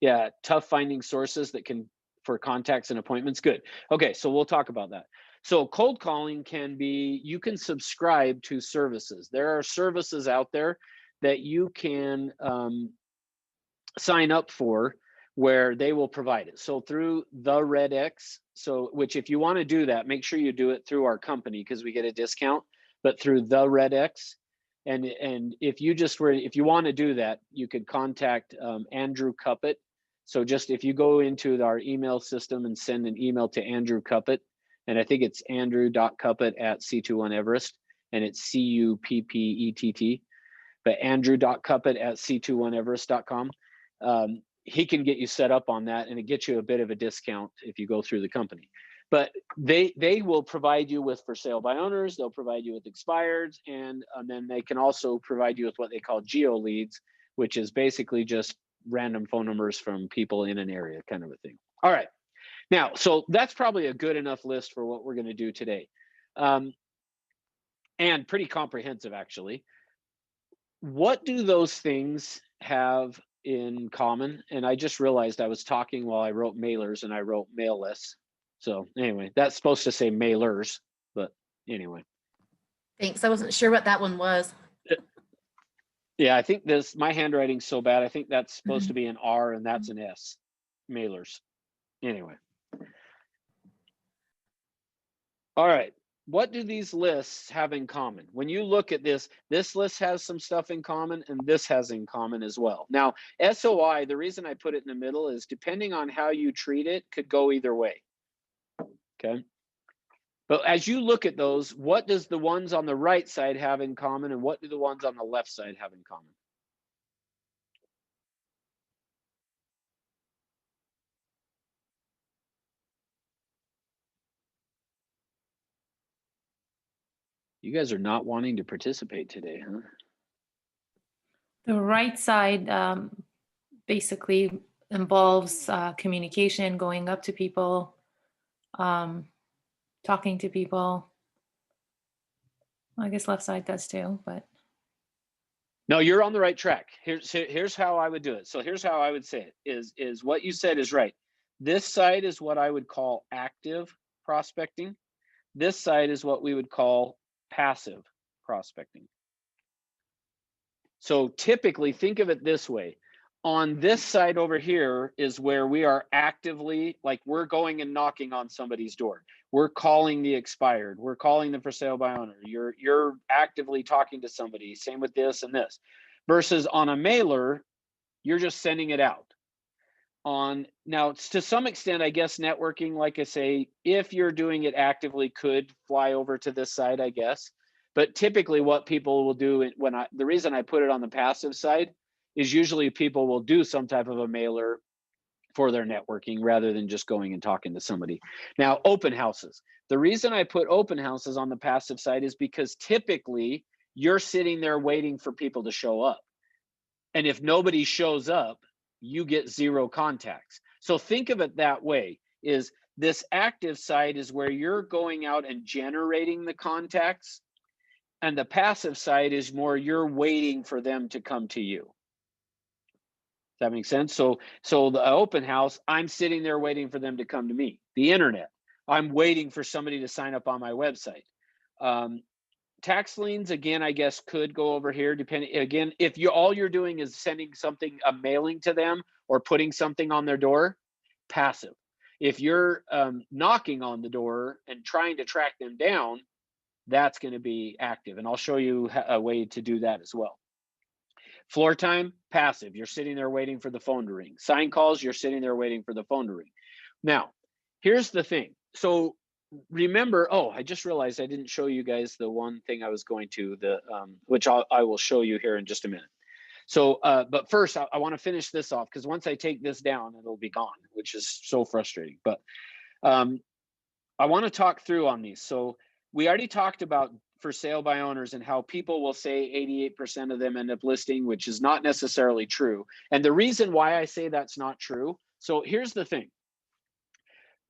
[SPEAKER 1] yeah, tough finding sources that can, for contacts and appointments? Good. Okay, so we'll talk about that. So cold calling can be, you can subscribe to services. There are services out there that you can sign up for where they will provide it. So through the RedX, so which if you want to do that, make sure you do it through our company because we get a discount, but through the RedX. And if you just were, if you want to do that, you could contact Andrew Cuppet. So just if you go into our email system and send an email to Andrew Cuppet, and I think it's andrew.cuppet@C21Everest, and it's CUPPETT, but andrew.cuppet@C21Everest.com. He can get you set up on that, and it gets you a bit of a discount if you go through the company. But they will provide you with for sale by owners, they'll provide you with expireds, and then they can also provide you with what they call geo leads, which is basically just random phone numbers from people in an area kind of a thing. All right. Now, so that's probably a good enough list for what we're going to do today. And pretty comprehensive, actually. What do those things have in common? And I just realized I was talking while I wrote mailers and I wrote mail lists. So anyway, that's supposed to say mailers, but anyway.
[SPEAKER 4] Thanks. I wasn't sure what that one was.
[SPEAKER 1] Yeah, I think my handwriting's so bad. I think that's supposed to be an R and that's an S. Mailers. Anyway. All right. What do these lists have in common? When you look at this list has some stuff in common and this has in common as well. Now, SOI, the reason I put it in the middle is depending on how you treat it, could go either way. Okay. But as you look at those, what does the ones on the right side have in common and what do the ones on the left side have in common? You guys are not wanting to participate today, huh?
[SPEAKER 3] The right side basically involves communication, going up to people, talking to people. I guess left side does too, but.
[SPEAKER 1] No, you're on the right track. Here's how I would do it. So here's how I would say it is what you said is right. This side is what I would call active prospecting. This side is what we would call passive prospecting. So typically think of it this way. On this side over here is where we are actively, like we're going and knocking on somebody's door. We're calling the expired. We're calling them for sale by owner. You're actively talking to somebody. Same with this and this. Versus on a mailer, you're just sending it out. Now, to some extent, I guess networking, like I say, if you're doing it actively, could fly over to this side, I guess. But typically what people will do the reason I put it on the passive side is usually people will do some type of a mailer for their networking rather than just going and talking to somebody. Now, open houses. The reason I put open houses on the passive side is because typically you're sitting there waiting for people to show up. And if nobody shows up, you get zero contacts. So think of it that way, is This active side is where you're going out and generating the contacts, and the passive side is more you're waiting for them to come to you. Does that make sense? So the open house, I'm sitting there waiting for them to come to me. The internet, I'm waiting for somebody to sign up on my website. Tax liens, again, I guess could go over here, depending, again, if all you're doing is sending something, a mailing to them or putting something on their door, passive. If you're knocking on the door and trying to track them down, that's going to be active. And I'll show you a way to do that as well. Floor time, passive. You're sitting there waiting for the phone to ring. Sign calls, you're sitting there waiting for the phone to ring. Now, here's the thing. So remember, oh, I just realized I didn't show you guys the one thing I was going to, which I will show you here in just a minute. So, but first, I want to finish this off, because once I take this down, it'll be gone, which is so frustrating. But I want to talk through on these. So we already talked about for sale by owners and how people will say 88% of them end up listing, which is not necessarily true. And the reason why I say that's not true, so here's the thing.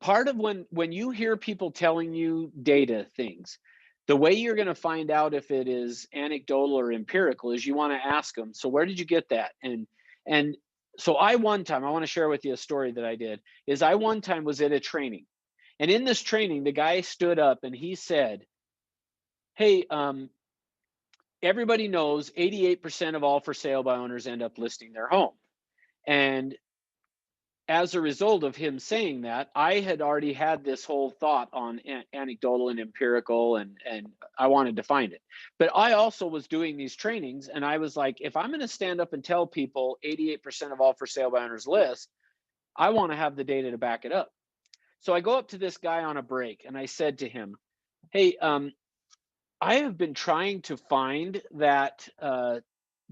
[SPEAKER 1] Part of when you hear people telling you data things, the way you're going to find out if it is anecdotal or empirical is you want to ask them, so where did you get that? And so one time, I want to share with you a story that I did, is I one time was at a training. And in this training, the guy stood up and he said, hey, everybody knows 88% of all for sale by owners end up listing their home. And as a result of him saying that, I had already had this whole thought on anecdotal and empirical, and I wanted to find it. But I also was doing these trainings, and I was like, if I'm going to stand up and tell people 88% of all for sale by owners list, I want to have the data to back it up. So I go up to this guy on a break, and I said to him, hey, I have been trying to find that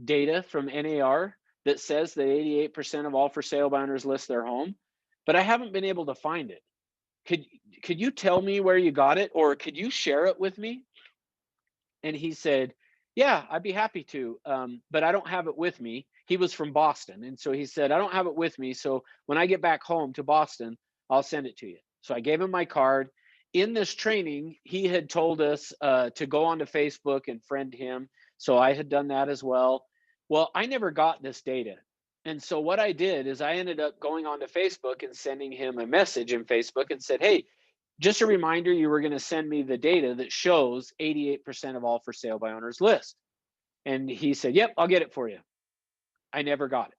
[SPEAKER 1] data from NAR that says that 88% of all for sale by owners list their home, but I haven't been able to find it. Could you tell me where you got it, or could you share it with me? And he said, yeah, I'd be happy to, but I don't have it with me. He was from Boston. And so he said, I don't have it with me. So when I get back home to Boston, I'll send it to you. So I gave him my card. In this training, he had told us to go onto Facebook and friend him. So I had done that as well. Well, I never got this data. And so what I did is I ended up going onto Facebook and sending him a message in Facebook and said, hey, just a reminder, you were going to send me the data that shows 88% of all for sale by owners list. And he said, yep, I'll get it for you. I never got it.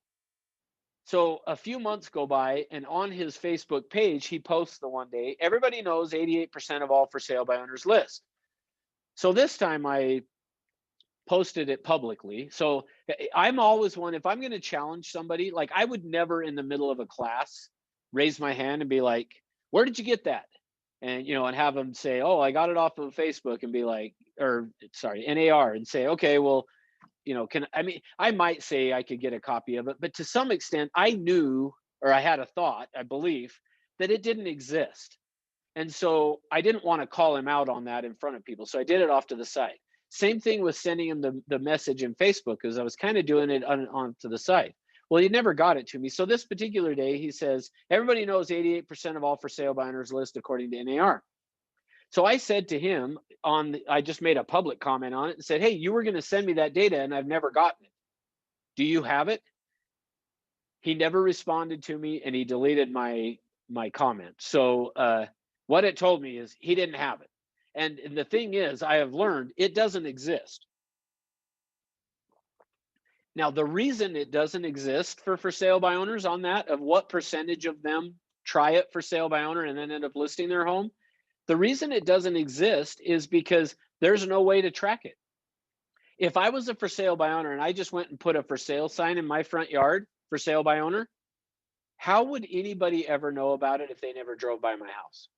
[SPEAKER 1] So a few months go by, and on his Facebook page, he posts the one day, everybody knows 88% of all for sale by owners list. So this time I posted it publicly. So I'm always one, if I'm going to challenge somebody, like I would never in the middle of a class raise my hand and be like, where did you get that? And, you know, and have them say, oh, I got it off of Facebook, and be like, or sorry, NAR, and say, okay, well, you know, I might say I could get a copy of it, but to some extent I knew, or I had a thought, I believe that it didn't exist. And so I didn't want to call him out on that in front of people. So I did it off to the side. Same thing with sending him the message in Facebook, because I was kind of doing it on to the side. Well, he never got it to me. So this particular day, he says, everybody knows 88% of all for sale by owners list according to NAR. So I said to him I just made a public comment on it and said, hey, you were going to send me that data and I've never gotten it. Do you have it? He never responded to me, and he deleted my comment. So what it told me is he didn't have it. And the thing is, I have learned it doesn't exist. Now, the reason it doesn't exist for sale by owners on that, of what percentage of them try it for sale by owner and then end up listing their home, the reason it doesn't exist is because there's no way to track it. If I was a for sale by owner and I just went and put a for sale sign in my front yard, for sale by owner, how would anybody ever know about it if they never drove by my house?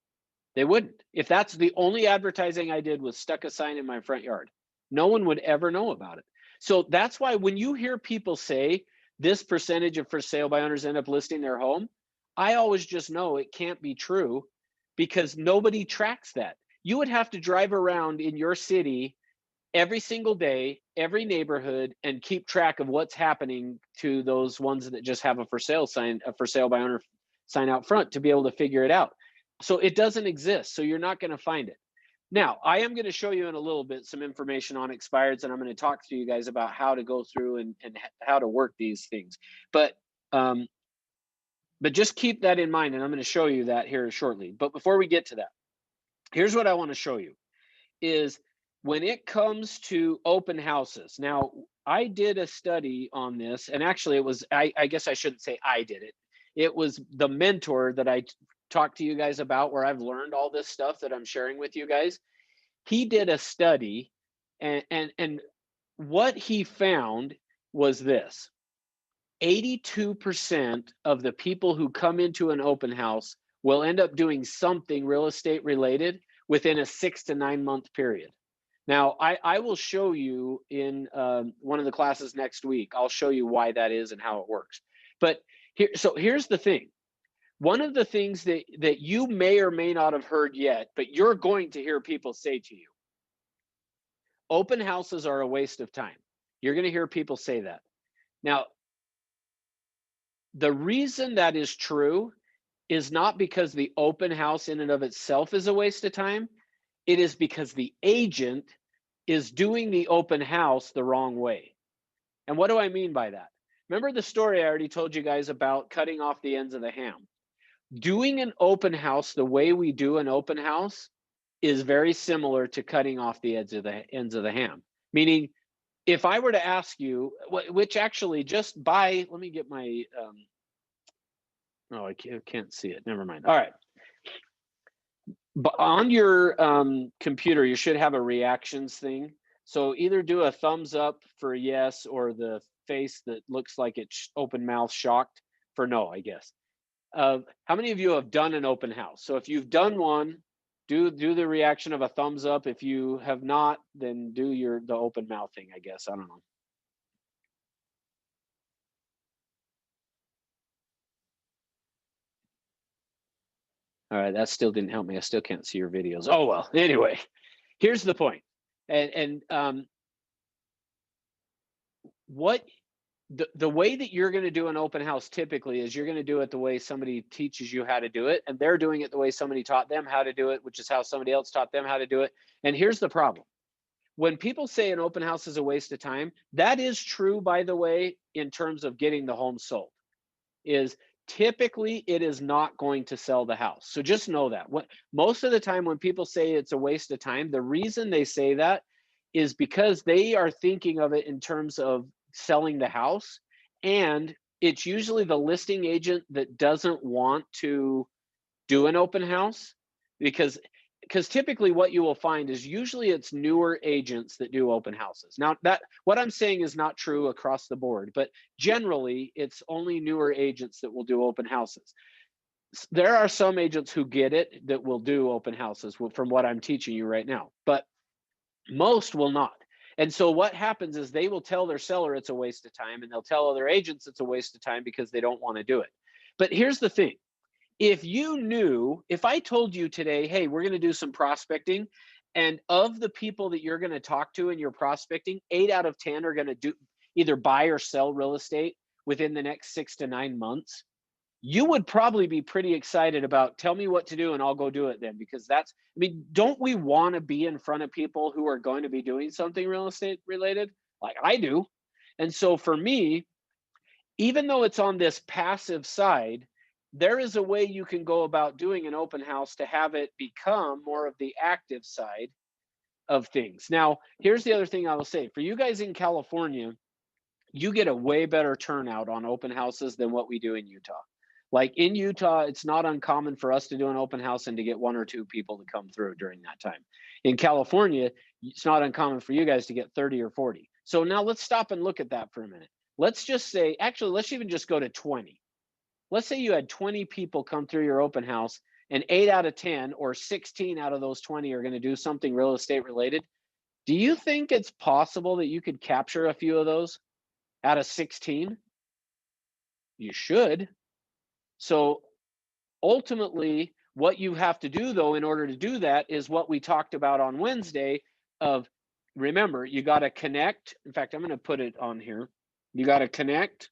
[SPEAKER 1] They wouldn't. If that's the only advertising I did was stuck a sign in my front yard, no one would ever know about it. So that's why when you hear people say this percentage of for sale by owners end up listing their home, I always just know it can't be true, because nobody tracks that. You would have to drive around in your city every single day, every neighborhood, and keep track of what's happening to those ones that just have a for sale sign, a for sale by owner sign out front, to be able to figure it out. So it doesn't exist. So you're not going to find it. Now, I am going to show you in a little bit some information on expireds, and I'm going to talk to you guys about how to go through and how to work these things. But just keep that in mind, and I'm going to show you that here shortly. But before we get to that, here's what I want to show you is when it comes to open houses. Now, I did a study on this, and actually it was, I guess I shouldn't say I did it. It was the mentor that I talked to you guys about, where I've learned all this stuff that I'm sharing with you guys. He did a study, and what he found was this: 82% of the people who come into an open house will end up doing something real estate related within a 6 to 9 month period. Now, I will show you in one of the classes next week. I'll show you why that is and how it works. But here's the thing. One of the things that you may or may not have heard yet, but you're going to hear people say to you: open houses are a waste of time. You're going to hear people say that. Now, the reason that is true is not because the open house in and of itself is a waste of time. It is because the agent is doing the open house the wrong way. And what do I mean by that? Remember the story I already told you guys about cutting off the ends of the ham? Doing an open house the way we do an open house is very similar to cutting off the ends of the ham. Meaning, if I were to ask you, which actually just by, let me get my, oh, I can't see it. Never mind. All right. But on your computer, you should have a reactions thing. So either do a thumbs up for yes, or the face that looks like it's open mouth shocked for no, I guess. How many of you have done an open house? So if you've done one, do the reaction of a thumbs up. If you have not, then do the open mouth thing, I guess. I don't know. All right, that still didn't help me. I still can't see your videos. Oh, well, anyway, here's the point. And what the way that you're going to do an open house typically is you're going to do it the way somebody teaches you how to do it, and they're doing it the way somebody taught them how to do it, which is how somebody else taught them how to do it. And here's the problem. When people say an open house is a waste of time, that is true, by the way, in terms of getting the home sold. Is typically it is not going to sell the house. So just know that. Most of the time when people say it's a waste of time, the reason they say that is because they are thinking of it in terms of selling the house, and it's usually the listing agent that doesn't want to do an open house, because typically what you will find is usually it's newer agents that do open houses. Now, that what I'm saying is not true across the board, but generally it's only newer agents that will do open houses. There are some agents who get it that will do open houses from what I'm teaching you right now, but most will not. And so what happens is they will tell their seller it's a waste of time, and they'll tell other agents it's a waste of time because they don't want to do it. But here's the thing. If I told you today, hey, we're going to do some prospecting, and of the people that you're going to talk to in your prospecting, 8 out of 10 are going to either buy or sell real estate within the next 6 to 9 months, you would probably be pretty excited about, tell me what to do and I'll go do it then. Because don't we want to be in front of people who are going to be doing something real estate related? Like I do. And so for me, even though it's on this passive side, there is a way you can go about doing an open house to have it become more of the active side of things. Now, here's the other thing I will say. For you guys in California, you get a way better turnout on open houses than what we do in Utah. Like in Utah, it's not uncommon for us to do an open house and to get 1 or 2 people to come through during that time. In California, it's not uncommon for you guys to get 30 or 40. So now let's stop and look at that for a minute. Let's just say, actually, let's even just go to 20. Let's say you had 20 people come through your open house, and 8 out of 10 or 16 out of those 20 are going to do something real estate related. Do you think it's possible that you could capture a few of those out of 16? You should. So ultimately, what you have to do, though, in order to do that is what we talked about on Wednesday of, remember, you got to connect. In fact, I'm going to put it on here. You got to connect.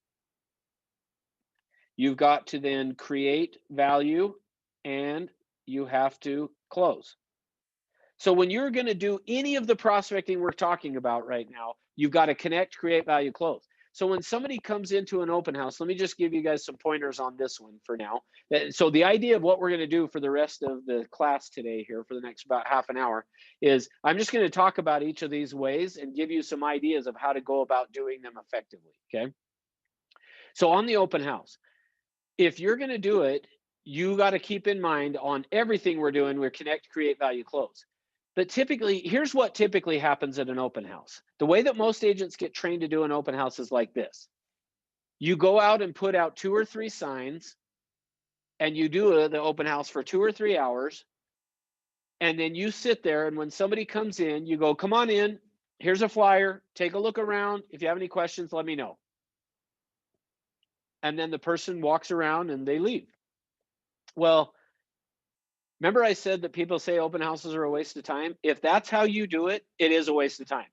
[SPEAKER 1] You've got to then create value, and you have to close. So when you're going to do any of the prospecting we're talking about right now, you've got to connect, create value, close. So when somebody comes into an open house, let me just give you guys some pointers on this one for now. So the idea of what we're going to do for the rest of the class today here for the next about half an hour is I'm just going to talk about each of these ways and give you some ideas of how to go about doing them effectively, okay? So on the open house, if you're going to do it, you got to keep in mind on everything we're doing, we're connect, create value, close. But typically, here's what typically happens at an open house. The way that most agents get trained to do an open house is like this. You go out and put out 2 or 3 signs, and you do the open house for 2 or 3 hours. And then you sit there, and when somebody comes in, you go, come on in, here's a flyer, take a look around. If you have any questions, let me know. And then the person walks around and they leave. Well, remember I said that people say open houses are a waste of time? If that's how you do it, it is a waste of time.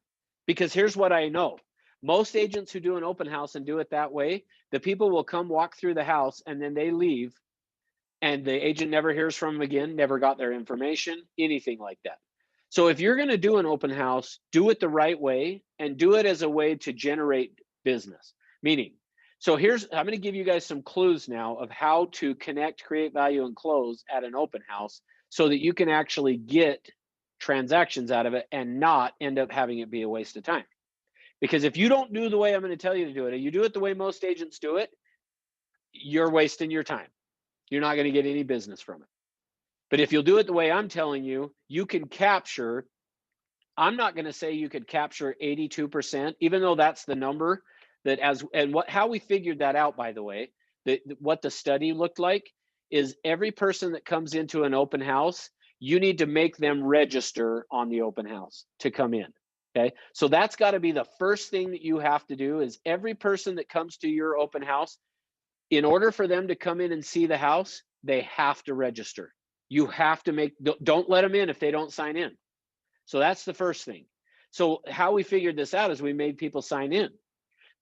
[SPEAKER 1] Because here's what I know. Most agents who do an open house and do it that way, the people will come walk through the house and then they leave and the agent never hears from them again, never got their information, anything like that. So if you're going to do an open house, do it the right way and do it as a way to generate business. Meaning, so I'm going to give you guys some clues now of how to connect, create value, and close at an open house so that you can actually get transactions out of it and not end up having it be a waste of time. Because if you don't do the way I'm going to tell you to do it, and you do it the way most agents do it, you're wasting your time. You're not going to get any business from it. But if you'll do it the way I'm telling you, you can capture, I'm not going to say you could capture 82%, even though that's the number. That how we figured that out, by the way, what the study looked like is every person that comes into an open house, you need to make them register on the open house to come in, okay? So that's got to be the first thing that you have to do is every person that comes to your open house, in order for them to come in and see the house, they have to register. You have to don't let them in if they don't sign in. So that's the first thing. So how we figured this out is we made people sign in.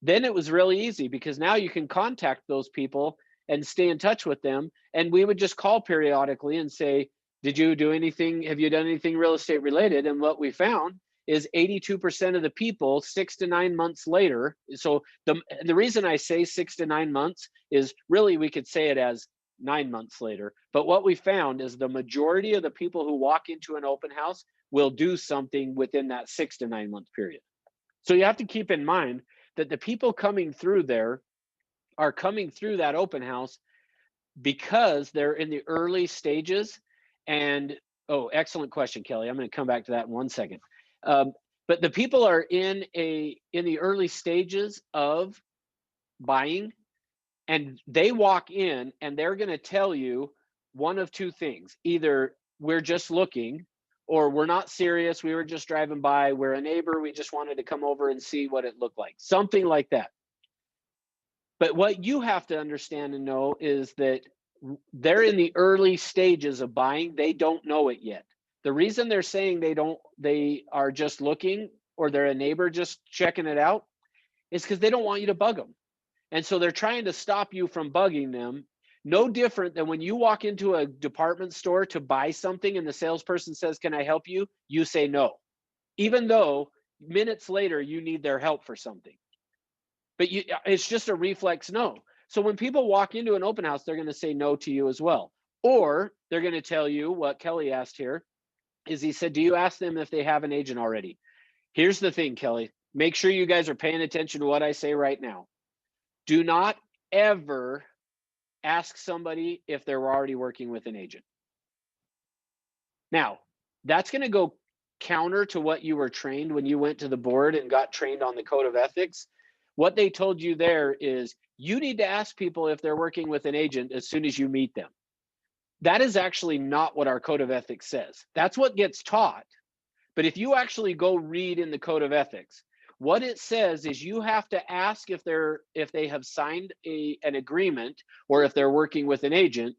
[SPEAKER 1] Then it was really easy because now you can contact those people and stay in touch with them. And we would just call periodically and say, did you do anything? Have you done anything real estate related? And what we found is 82% of the people 6 to 9 months later. So the reason I say 6 to 9 months is really we could say it as 9 months later. But what we found is the majority of the people who walk into an open house will do something within that 6 to 9 month period. So you have to keep in mind that the people coming through there are coming through that open house because they're in the early stages. And, oh, excellent question, Kelly. I'm going to come back to that in 1 second. But the people are in the early stages of buying, and they walk in and they're going to tell you one of 2 things. Either we're just looking, or we're not serious, we were just driving by, we're a neighbor, we just wanted to come over and see what it looked like, something like that. But what you have to understand and know is that they're in the early stages of buying. They don't know it yet. The reason they're saying they are just looking, or they're a neighbor just checking it out, is because they don't want you to bug them. And so they're trying to stop you from bugging them. No different than when you walk into a department store to buy something and the salesperson says, can I help you? You say no, even though minutes later you need their help for something. But it's just a reflex no. So when people walk into an open house, they're going to say no to you as well. Or they're going to tell you what Kelly asked here is he said, do you ask them if they have an agent already? Here's the thing, Kelly, make sure you guys are paying attention to what I say right now. Do not ever ask somebody if they're already working with an agent. Now, that's going to go counter to what you were trained when you went to the board and got trained on the code of ethics. What they told you there is you need to ask people if they're working with an agent as soon as you meet them. That is actually not what our code of ethics says. That's what gets taught. But if you actually go read in the code of ethics, what it says is you have to ask if they have signed an agreement or if they're working with an agent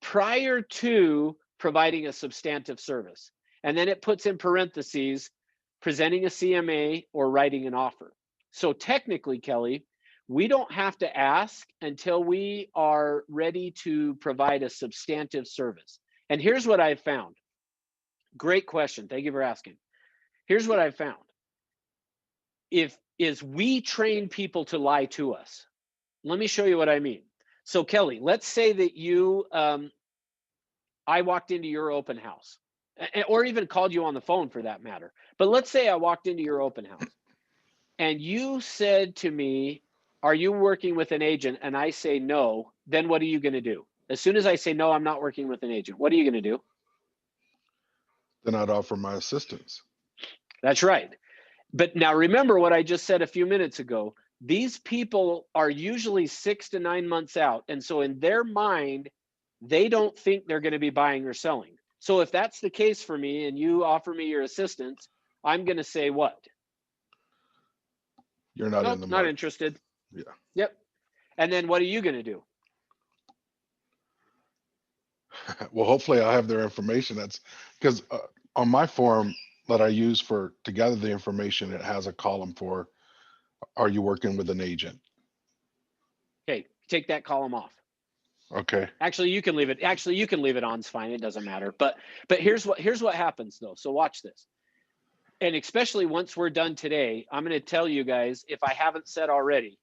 [SPEAKER 1] prior to providing a substantive service. And then it puts in parentheses, presenting a CMA or writing an offer. So technically, Kelly, we don't have to ask until we are ready to provide a substantive service. And here's what I've found. Great question. Thank you for asking. Here's what I've found. Is we train people to lie to us. Let me show you what I mean. So Kelly, let's say that you, I walked into your open house, or even called you on the phone for that matter. But let's say I walked into your open house and you said to me, are you working with an agent? And I say no, then what are you going to do? As soon as I say no, I'm not working with an agent, what are you going to do?
[SPEAKER 2] Then I'd offer my assistance.
[SPEAKER 1] That's right. But now remember what I just said a few minutes ago. These people are usually 6 to 9 months out. And so in their mind, they don't think they're going to be buying or selling. So if that's the case for me and you offer me your assistance, I'm going to say what?
[SPEAKER 2] You're not in the market.
[SPEAKER 1] Not interested.
[SPEAKER 2] Yeah.
[SPEAKER 1] Yep. And then what are you going to do?
[SPEAKER 2] Well, hopefully I have their information. That's because on my form that I use to gather the information, it has a column for, are you working with an agent?
[SPEAKER 1] Okay, take that column off.
[SPEAKER 2] Okay.
[SPEAKER 1] Actually, you can leave it. Actually, you can leave it on. It's fine. It doesn't matter. But here's what happens though. So watch this. And especially once we're done today, I'm going to tell you guys, if I haven't said already,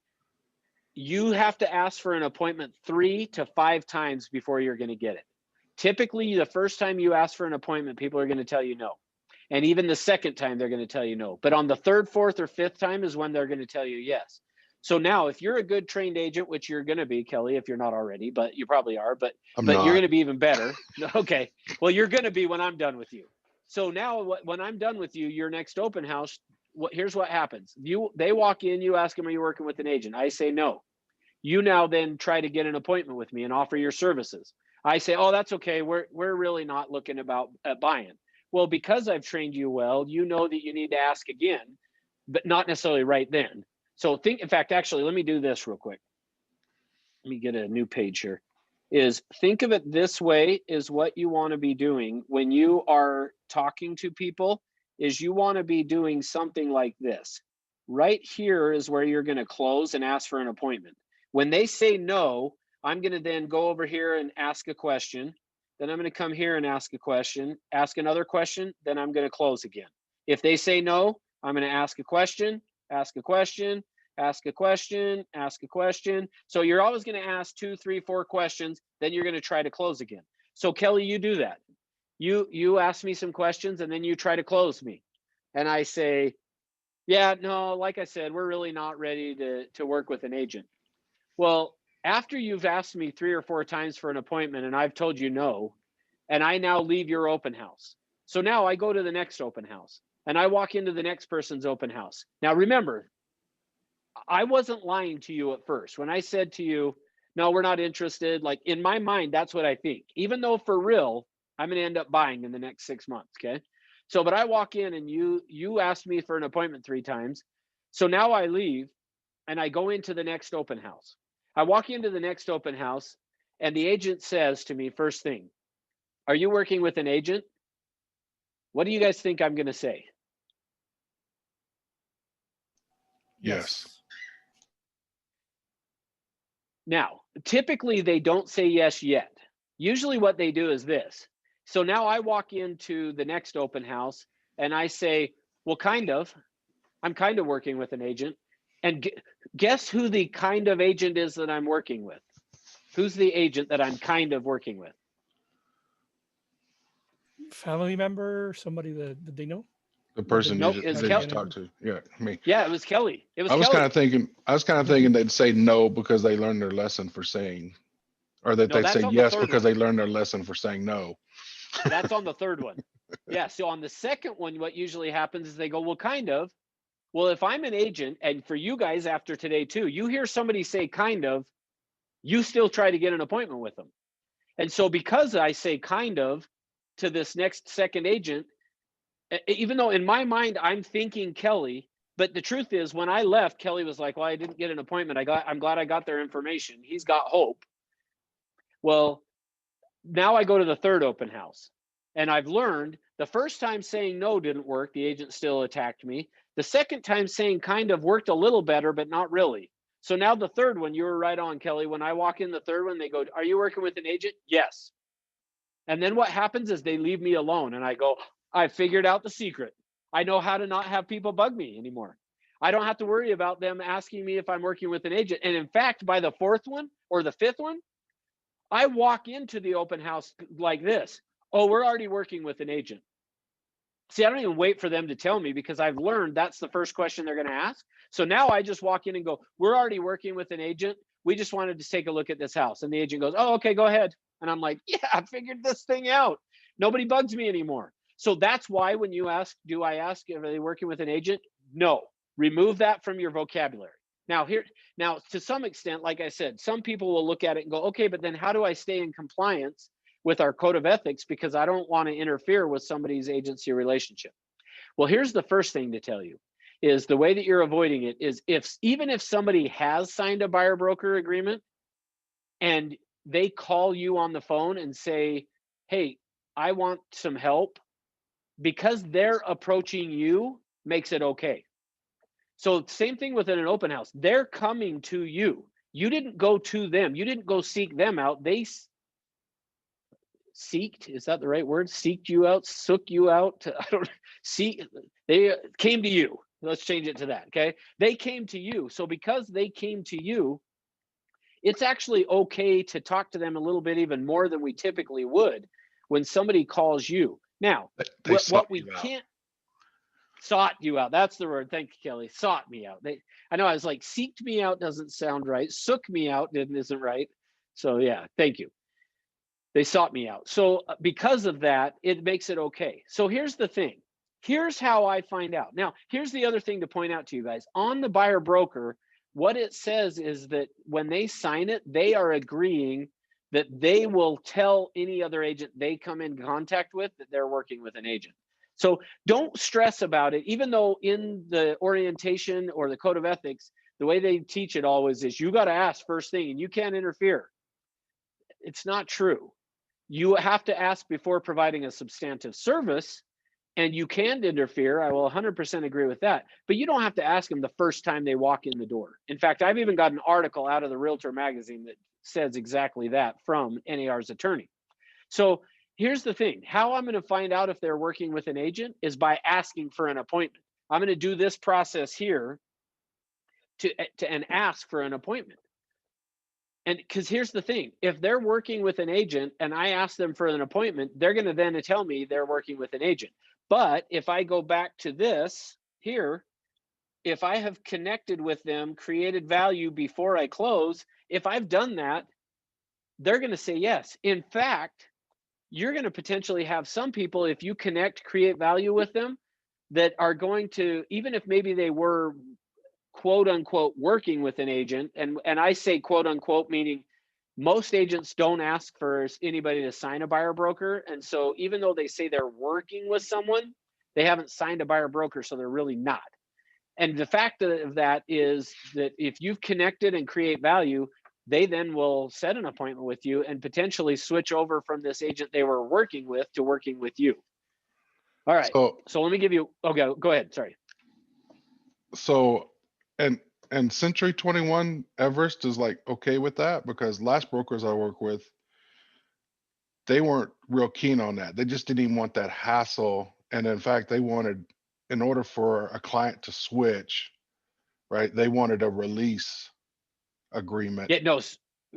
[SPEAKER 1] you have to ask for an appointment 3 to 5 times before you're going to get it. Typically, the first time you ask for an appointment, people are going to tell you no. And even the second time, they're going to tell you no. But on the 3rd, 4th, or 5th time is when they're going to tell you yes. So now, if you're a good trained agent, which you're going to be, Kelly, if you're not already, but you probably are, but you're going to be even better. Okay. Well, you're going to be when I'm done with you. So now when I'm done with you, your next open house, here's what happens. They walk in, you ask them, are you working with an agent? I say no. You now then try to get an appointment with me and offer your services. I say, oh, that's okay. We're really not looking at buying. Well, because I've trained you well, you know that you need to ask again, but not necessarily right then. So in fact, actually, let me do this real quick. Let me get a new page here. Think of it this way is what you want to be doing when you are talking to people is you want to be doing something like this. Right here is where you're going to close and ask for an appointment. When they say no, I'm going to then go over here and ask a question. Then I'm going to come here and ask a question, ask another question, then I'm going to close again. If they say no, I'm going to ask a question, ask a question, ask a question, ask a question. So you're always going to ask 2, 3, 4 questions, then you're going to try to close again. So Kelly, you do that. You ask me some questions and then you try to close me. And I say, yeah, no, like I said, we're really not ready to work with an agent. Well, after you've asked me 3 or 4 times for an appointment and I've told you no, and I now leave your open house. So now I go to the next open house and I walk into the next person's open house. Now, remember, I wasn't lying to you at first. When I said to you, no, we're not interested, like in my mind, that's what I think. Even though for real, I'm going to end up buying in the next 6 months. Okay. So, but I walk in and you asked me for an appointment 3 times. So now I leave and I go into the next open house. I walk into the next open house and the agent says to me, first thing, are you working with an agent? What do you guys think I'm going to say?
[SPEAKER 2] Yes.
[SPEAKER 1] Now, typically they don't say yes yet. Usually what they do is this. So now I walk into the next open house and I say, well, I'm kind of working with an agent. And guess who the kind of agent is that I'm working with? Who's the agent that I'm kind of working with?
[SPEAKER 5] Family member, somebody that they know?
[SPEAKER 2] The person
[SPEAKER 1] Nope,
[SPEAKER 2] they just talked to. Yeah, me.
[SPEAKER 1] Yeah, it was Kelly.
[SPEAKER 2] I was kind of thinking they'd say no because they learned their lesson for saying, or that they'd say yes because they learned their lesson for saying no.
[SPEAKER 1] That's on the 3rd one. Yeah, so on the 2nd one, what usually happens is they go, well, kind of. Well, if I'm an agent, and for you guys after today too, you hear somebody say kind of, you still try to get an appointment with them. And so because I say kind of to this next second agent, even though in my mind I'm thinking Kelly, but the truth is when I left, Kelly was like, well, I didn't get an appointment. I'm glad I got their information. He's got hope. Well, now I go to the 3rd open house and I've learned the first time saying no didn't work. The agent still attacked me. The second time saying kind of worked a little better, but not really. So now the 3rd one, you were right on, Kelly. When I walk in the 3rd one, they go, are you working with an agent? Yes. And then what happens is they leave me alone and I go, I figured out the secret. I know how to not have people bug me anymore. I don't have to worry about them asking me if I'm working with an agent. And in fact, by the 4th one or the 5th one, I walk into the open house like this. Oh, we're already working with an agent. See, I don't even wait for them to tell me because I've learned that's the first question they're going to ask. So now I just walk in and go, we're already working with an agent. We just wanted to take a look at this house. And the agent goes, oh, okay, go ahead. And I'm like, yeah, I figured this thing out. Nobody bugs me anymore. So that's why when you ask, do I ask, are they working with an agent? No, remove that from your vocabulary. Now to some extent, like I said, some people will look at it and go, okay, but then how do I stay in compliance with our code of ethics because I don't want to interfere with somebody's agency relationship? Well, here's the first thing to tell you is the way that you're avoiding it is even if somebody has signed a buyer broker agreement and they call you on the phone and say, hey, I want some help, because they're approaching you makes it okay. So same thing within an open house. They're coming to you. You didn't go to them. You didn't go seek them out. They seeked, is that the right word? Seeked you out, sook you out. I don't see. They came to you. Let's change it to that. Okay. They came to you. So because they came to you, it's actually okay to talk to them a little bit even more than we typically would when somebody calls you. Now, what we can't sought you out. That's the word. Thank you, Kelly. Sought me out. I know I was like, seeked me out doesn't sound right. Sook me out isn't right. So yeah, thank you. They sought me out. So because of that, it makes it okay. So here's the thing. Here's how I find out. Now, here's the other thing to point out to you guys. On the buyer broker, what it says is that when they sign it, they are agreeing that they will tell any other agent they come in contact with that they're working with an agent. So don't stress about it, even though in the orientation or the code of ethics, the way they teach it always is you got to ask first thing and you can't interfere. It's not true. You have to ask before providing a substantive service, and you can interfere. I will 100% agree with that, but you don't have to ask them the first time they walk in the door. In fact, I've even got an article out of the Realtor magazine that says exactly that from NAR's attorney. So here's the thing. How I'm going to find out if they're working with an agent is by asking for an appointment. I'm going to do this process here and ask for an appointment. And because here's the thing, if they're working with an agent and I ask them for an appointment, they're going to then tell me they're working with an agent. But if I go back to this here, if I have connected with them, created value before I close, if I've done that, they're going to say yes. In fact, you're going to potentially have some people, if you connect, create value with them, that are going to, even if maybe they were quote unquote working with an agent, and I say quote unquote meaning most agents don't ask for anybody to sign a buyer broker. And so even though they say they're working with someone, they haven't signed a buyer broker, so they're really not. And the fact of that is that if you've connected and create value, they then will set an appointment with you and potentially switch over from this agent they were working with to working with you. All right. So let me give you, okay, go ahead. Sorry.
[SPEAKER 2] So, and Century 21 Everest is like okay with that, because last brokers I work with, they weren't real keen on that. They just didn't even want that hassle. And in fact, they wanted, in order for a client to switch, right, they wanted a release agreement.
[SPEAKER 1] Yeah, no.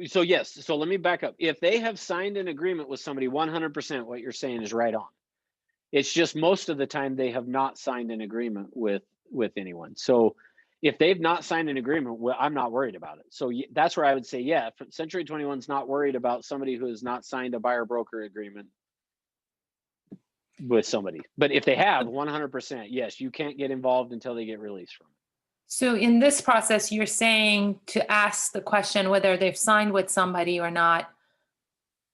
[SPEAKER 1] So yes. So let me back up. If they have signed an agreement with somebody, 100% what you're saying is right on. It's just most of the time they have not signed an agreement with anyone. So if they've not signed an agreement, well, I'm not worried about it. So that's where I would say, yeah, Century 21's not worried about somebody who has not signed a buyer broker agreement with somebody. But if they have, 100%, yes, you can't get involved until they get released from it.
[SPEAKER 3] So in this process, you're saying to ask the question whether they've signed with somebody or not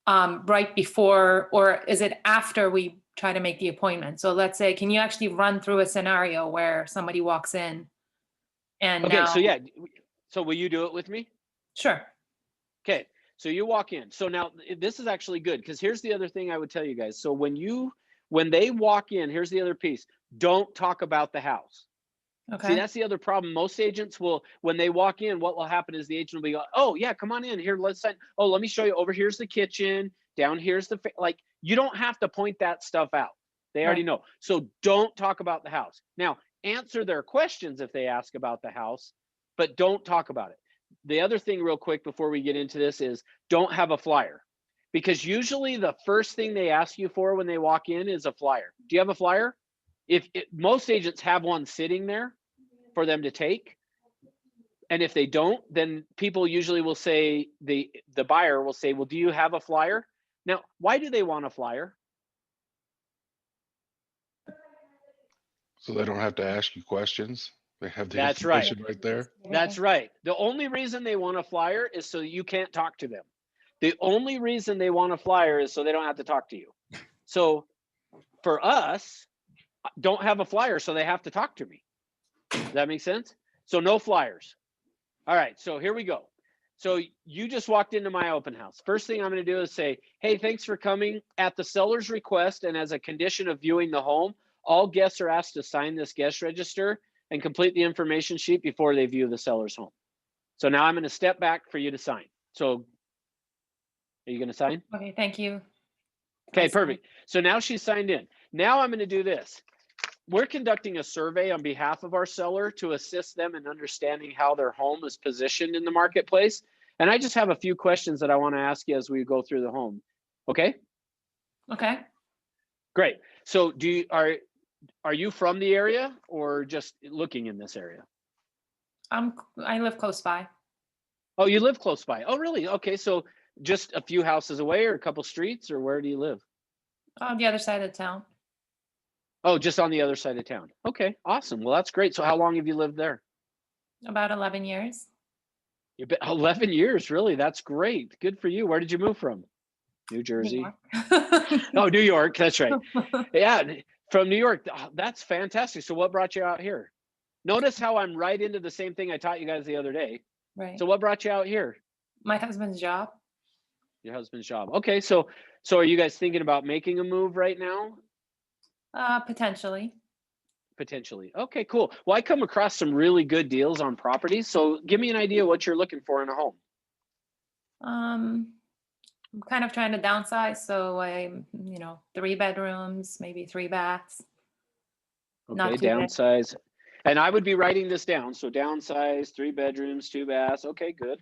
[SPEAKER 3] right before, or is it after we try to make the appointment? So let's say, can you actually run through a scenario where somebody walks in and
[SPEAKER 1] okay,
[SPEAKER 3] now...
[SPEAKER 1] so yeah, so will you do it with me?
[SPEAKER 3] Sure.
[SPEAKER 1] Okay, so you walk in. So now this is actually good, because here's the other thing I would tell you guys. So when they walk in, here's the other piece. Don't talk about the house.
[SPEAKER 3] Okay.
[SPEAKER 1] See, that's the other problem. Most agents will, when they walk in, what will happen is the agent will be, oh yeah, come on in here. Let's sign. Oh, let me show you. Over here's the kitchen. Down here's the, like, You don't have to point that stuff out. They already know. So don't talk about the house. Now, answer their questions if they ask about the house, but don't talk about it. The other thing real quick before we get into this is don't have a flyer, because usually the first thing they ask you for when they walk in is a flyer. Do you have a flyer? Most agents have one sitting there for them to take. And if they don't, then people usually will say, the buyer will say, well, do you have a flyer? Now, why do they want a flyer?
[SPEAKER 2] So they don't have to ask you questions. They have the
[SPEAKER 1] That's right.
[SPEAKER 2] information right there.
[SPEAKER 1] That's right. The only reason they want a flyer is so you can't talk to them. The only reason they want a flyer is so they don't have to talk to you. So for us, don't have a flyer, so they have to talk to me. Does that make sense? So no flyers. All right, so here we go. So you just walked into my open house. First thing I'm going to do is say, hey, thanks for coming. At the seller's request and as a condition of viewing the home, all guests are asked to sign this guest register and complete the information sheet before they view the seller's home. So now I'm going to step back for you to sign. So are you going to sign?
[SPEAKER 3] Okay, thank you.
[SPEAKER 1] Okay,
[SPEAKER 3] I signed.
[SPEAKER 1] perfect. So now she's signed in. Now I'm going to do this. We're conducting a survey on behalf of our seller to assist them in understanding how their home is positioned in the marketplace. And I just have a few questions that I want to ask you as we go through the home. Okay?
[SPEAKER 3] Okay.
[SPEAKER 1] Great. So are you from the area or just looking in this area?
[SPEAKER 3] I live close by.
[SPEAKER 1] Oh, you live close by. Oh, really? Okay. So just a few houses away or a couple streets, or where do you live?
[SPEAKER 3] On the other side of town.
[SPEAKER 1] Oh, just on the other side of town. Okay, awesome. Well, that's great. So how long have you lived there?
[SPEAKER 3] About 11 years.
[SPEAKER 1] You've been 11 years, really? That's great. Good for you. Where did you move from? New Jersey.
[SPEAKER 3] York.
[SPEAKER 1] Oh, New York. That's right. Yeah, from New York. Oh, that's fantastic. So what brought you out here? Notice how I'm right into the same thing I taught you guys the other day.
[SPEAKER 3] Right.
[SPEAKER 1] So what brought you out here?
[SPEAKER 3] My husband's job.
[SPEAKER 1] Your husband's job. Okay, so are you guys thinking about making a move right now?
[SPEAKER 3] Potentially.
[SPEAKER 1] Potentially. Okay, cool. Well, I come across some really good deals on properties. So give me an idea what you're looking for in a home.
[SPEAKER 3] I'm kind of trying to downsize, so I'm, 3 bedrooms, maybe 3 baths. Not
[SPEAKER 1] Okay,
[SPEAKER 3] too big.
[SPEAKER 1] downsize. And I would be writing this down. So downsize, 3 bedrooms, 2 baths. Okay, good.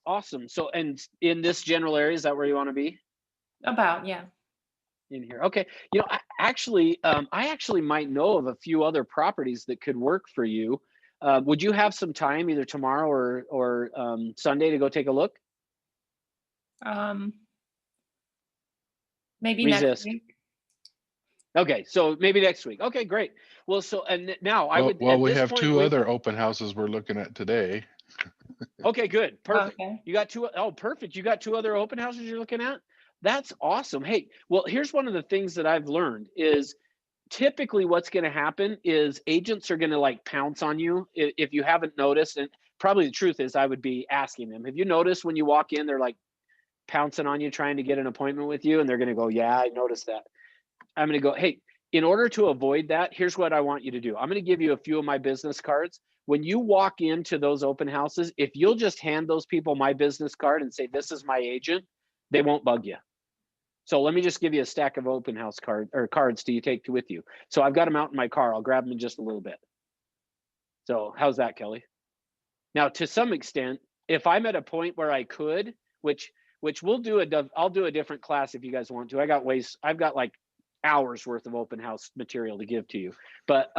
[SPEAKER 1] Awesome. So, and in this general area, is that where you want to be?
[SPEAKER 3] About, yeah.
[SPEAKER 1] In here. Okay. I actually might know of a few other properties that could work for you. Would you have some time either tomorrow or Sunday to go take a look?
[SPEAKER 3] Maybe
[SPEAKER 1] Resist.
[SPEAKER 3] next week.
[SPEAKER 1] Okay, so maybe next week. Okay, great. Well, so and now I would.
[SPEAKER 2] Well,
[SPEAKER 1] at
[SPEAKER 2] we
[SPEAKER 1] this
[SPEAKER 2] have
[SPEAKER 1] point,
[SPEAKER 2] 2 other open houses we're looking at today.
[SPEAKER 1] Okay, good, perfect.
[SPEAKER 3] Okay.
[SPEAKER 1] You got 2. Oh, perfect. You got 2 other open houses you're looking at. That's awesome. Hey, well, here's one of the things that I've learned is typically what's going to happen is agents are going to like pounce on you if you haven't noticed. And probably the truth is I would be asking them, have you noticed when you walk in, they're like pouncing on you, trying to get an appointment with you? And they're going to go, yeah, I noticed that. I'm going to go, hey, in order to avoid that, here's what I want you to do. I'm going to give you a few of my business cards. When you walk into those open houses, if you'll just hand those people my business card and say, this is my agent, they won't bug you. So let me just give you a stack of open house cards to take with you. So I've got them out in my car. I'll grab them in just a little bit. So how's that, Kelly? Now, to some extent, if I'm at a point where I could, which I'll do a different class if you guys want to. I've got like hours worth of open house material to give to you. But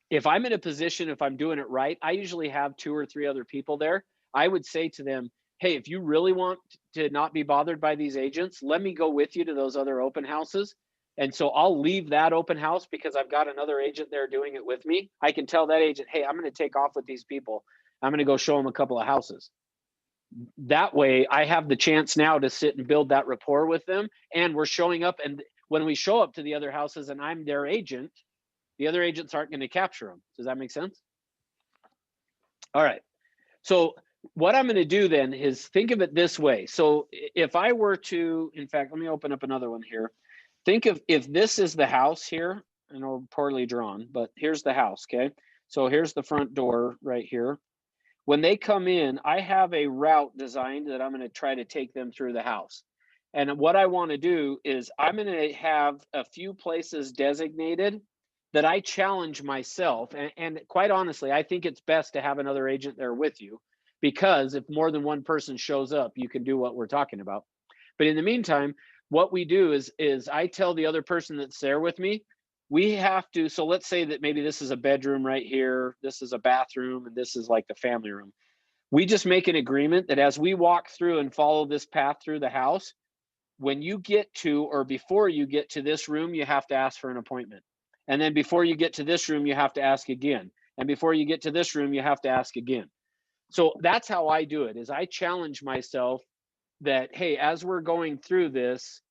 [SPEAKER 1] if I'm in a position, if I'm doing it right, I usually have 2 or 3 other people there. I would say to them, hey, if you really want to not be bothered by these agents, let me go with you to those other open houses. And so I'll leave that open house because I've got another agent there doing it with me. I can tell that agent, hey, I'm going to take off with these people. I'm going to go show them a couple of houses. That way I have the chance now to sit and build that rapport with them. And we're showing up. And when we show up to the other houses and I'm their agent, the other agents aren't going to capture them. Does that make sense? All right. So what I'm going to do then is think of it this way. So if I were to, in fact, let me open up another one here. Think of if this is the house here, I know poorly drawn, but here's the house, okay? So here's the front door right here. When they come in, I have a route designed that I'm going to try to take them through the house. And what I want to do is I'm going to have a few places designated that I challenge myself. And quite honestly, I think it's best to have another agent there with you, because if more than one person shows up, you can do what we're talking about. But in the meantime, what we do is I tell the other person that's there with me, we have to, so let's say that maybe this is a bedroom right here, this is a bathroom, and this is like the family room. We just make an agreement that as we walk through and follow this path through the house, when you get to, or before you get to this room, you have to ask for an appointment. And then before you get to this room, you have to ask again. And before you get to this room, you have to ask again. So that's how I do it, is I challenge myself that, hey, as we're going through this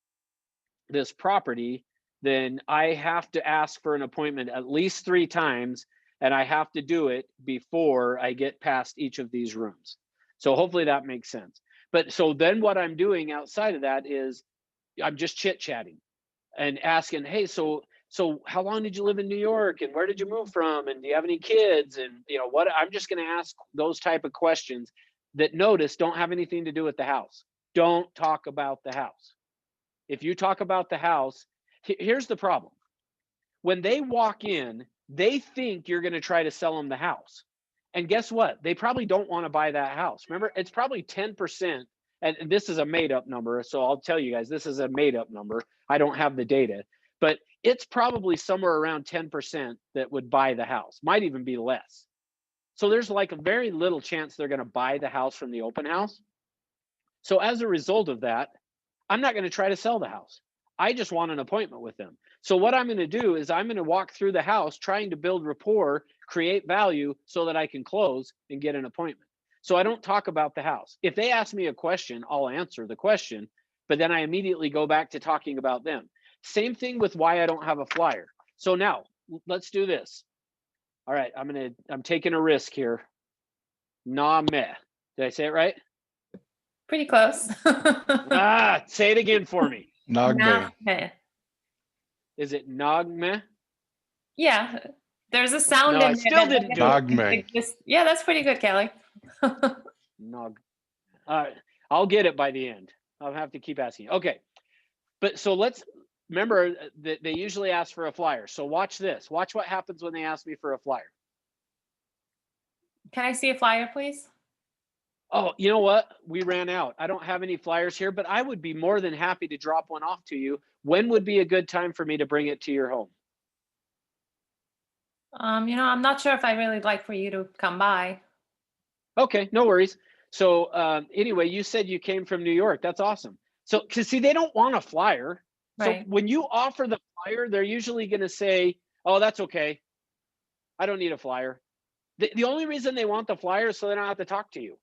[SPEAKER 1] property, then I have to ask for an appointment at least 3 times, and I have to do it before I get past each of these rooms. So hopefully that makes sense. But so then what I'm doing outside of that is I'm just chit-chatting and asking, hey, so how long did you live in New York, and where did you move from, and do you have any kids, and what, I'm just going to ask those type of questions that, notice, don't have anything to do with the house. Don't talk about the house. If you talk about the house, here's the problem. When they walk in, they think you're going to try to sell them the house. And guess what? They probably don't want to buy that house. Remember, it's probably 10%. And this is a made up number. So I'll tell you guys, this is a made up number. I don't have the data, but it's probably somewhere around 10% that would buy the house. Might even be less. So there's like a very little chance they're going to buy the house from the open house. So as a result of that, I'm not going to try to sell the house. I just want an appointment with them. So what I'm going to do is I'm going to walk through the house trying to build rapport, create value so that I can close and get an appointment. So I don't talk about the house. If they ask me a question, I'll answer the question, but then I immediately go back to talking about them. Same thing with why I don't have a flyer. So now let's do this. All right, I'm taking a risk here. Nagme. Did I say it right?
[SPEAKER 3] Pretty close.
[SPEAKER 1] Say it again for me.
[SPEAKER 2] Nagme.
[SPEAKER 3] Nagme.
[SPEAKER 1] Is it Nagme?
[SPEAKER 3] Yeah, there's a sound
[SPEAKER 1] No,
[SPEAKER 3] in
[SPEAKER 1] I
[SPEAKER 3] there
[SPEAKER 1] still
[SPEAKER 3] that
[SPEAKER 1] didn't
[SPEAKER 3] doesn't
[SPEAKER 1] do it.
[SPEAKER 2] Nagme.
[SPEAKER 3] exist. Yeah, that's pretty good, Kelly.
[SPEAKER 1] Nog. I'll get it by the end. I'll have to keep asking. Okay, but so let's remember that they usually ask for a flyer. So watch this. Watch what happens when they ask me for a flyer.
[SPEAKER 3] Can I see a flyer, please?
[SPEAKER 1] Oh, you know what? We ran out. I don't have any flyers here, but I would be more than happy to drop one off to you. When would be a good time for me to bring it to your home?
[SPEAKER 3] I'm not sure if I really like for you to come by.
[SPEAKER 1] Okay, no worries. So anyway, you said you came from New York. That's awesome. So, because see, they don't want a flyer.
[SPEAKER 3] Right.
[SPEAKER 1] So when you offer the flyer, they're usually going to say, oh, that's okay. I don't need a flyer. The only reason they want the flyer is so they don't have to talk to you.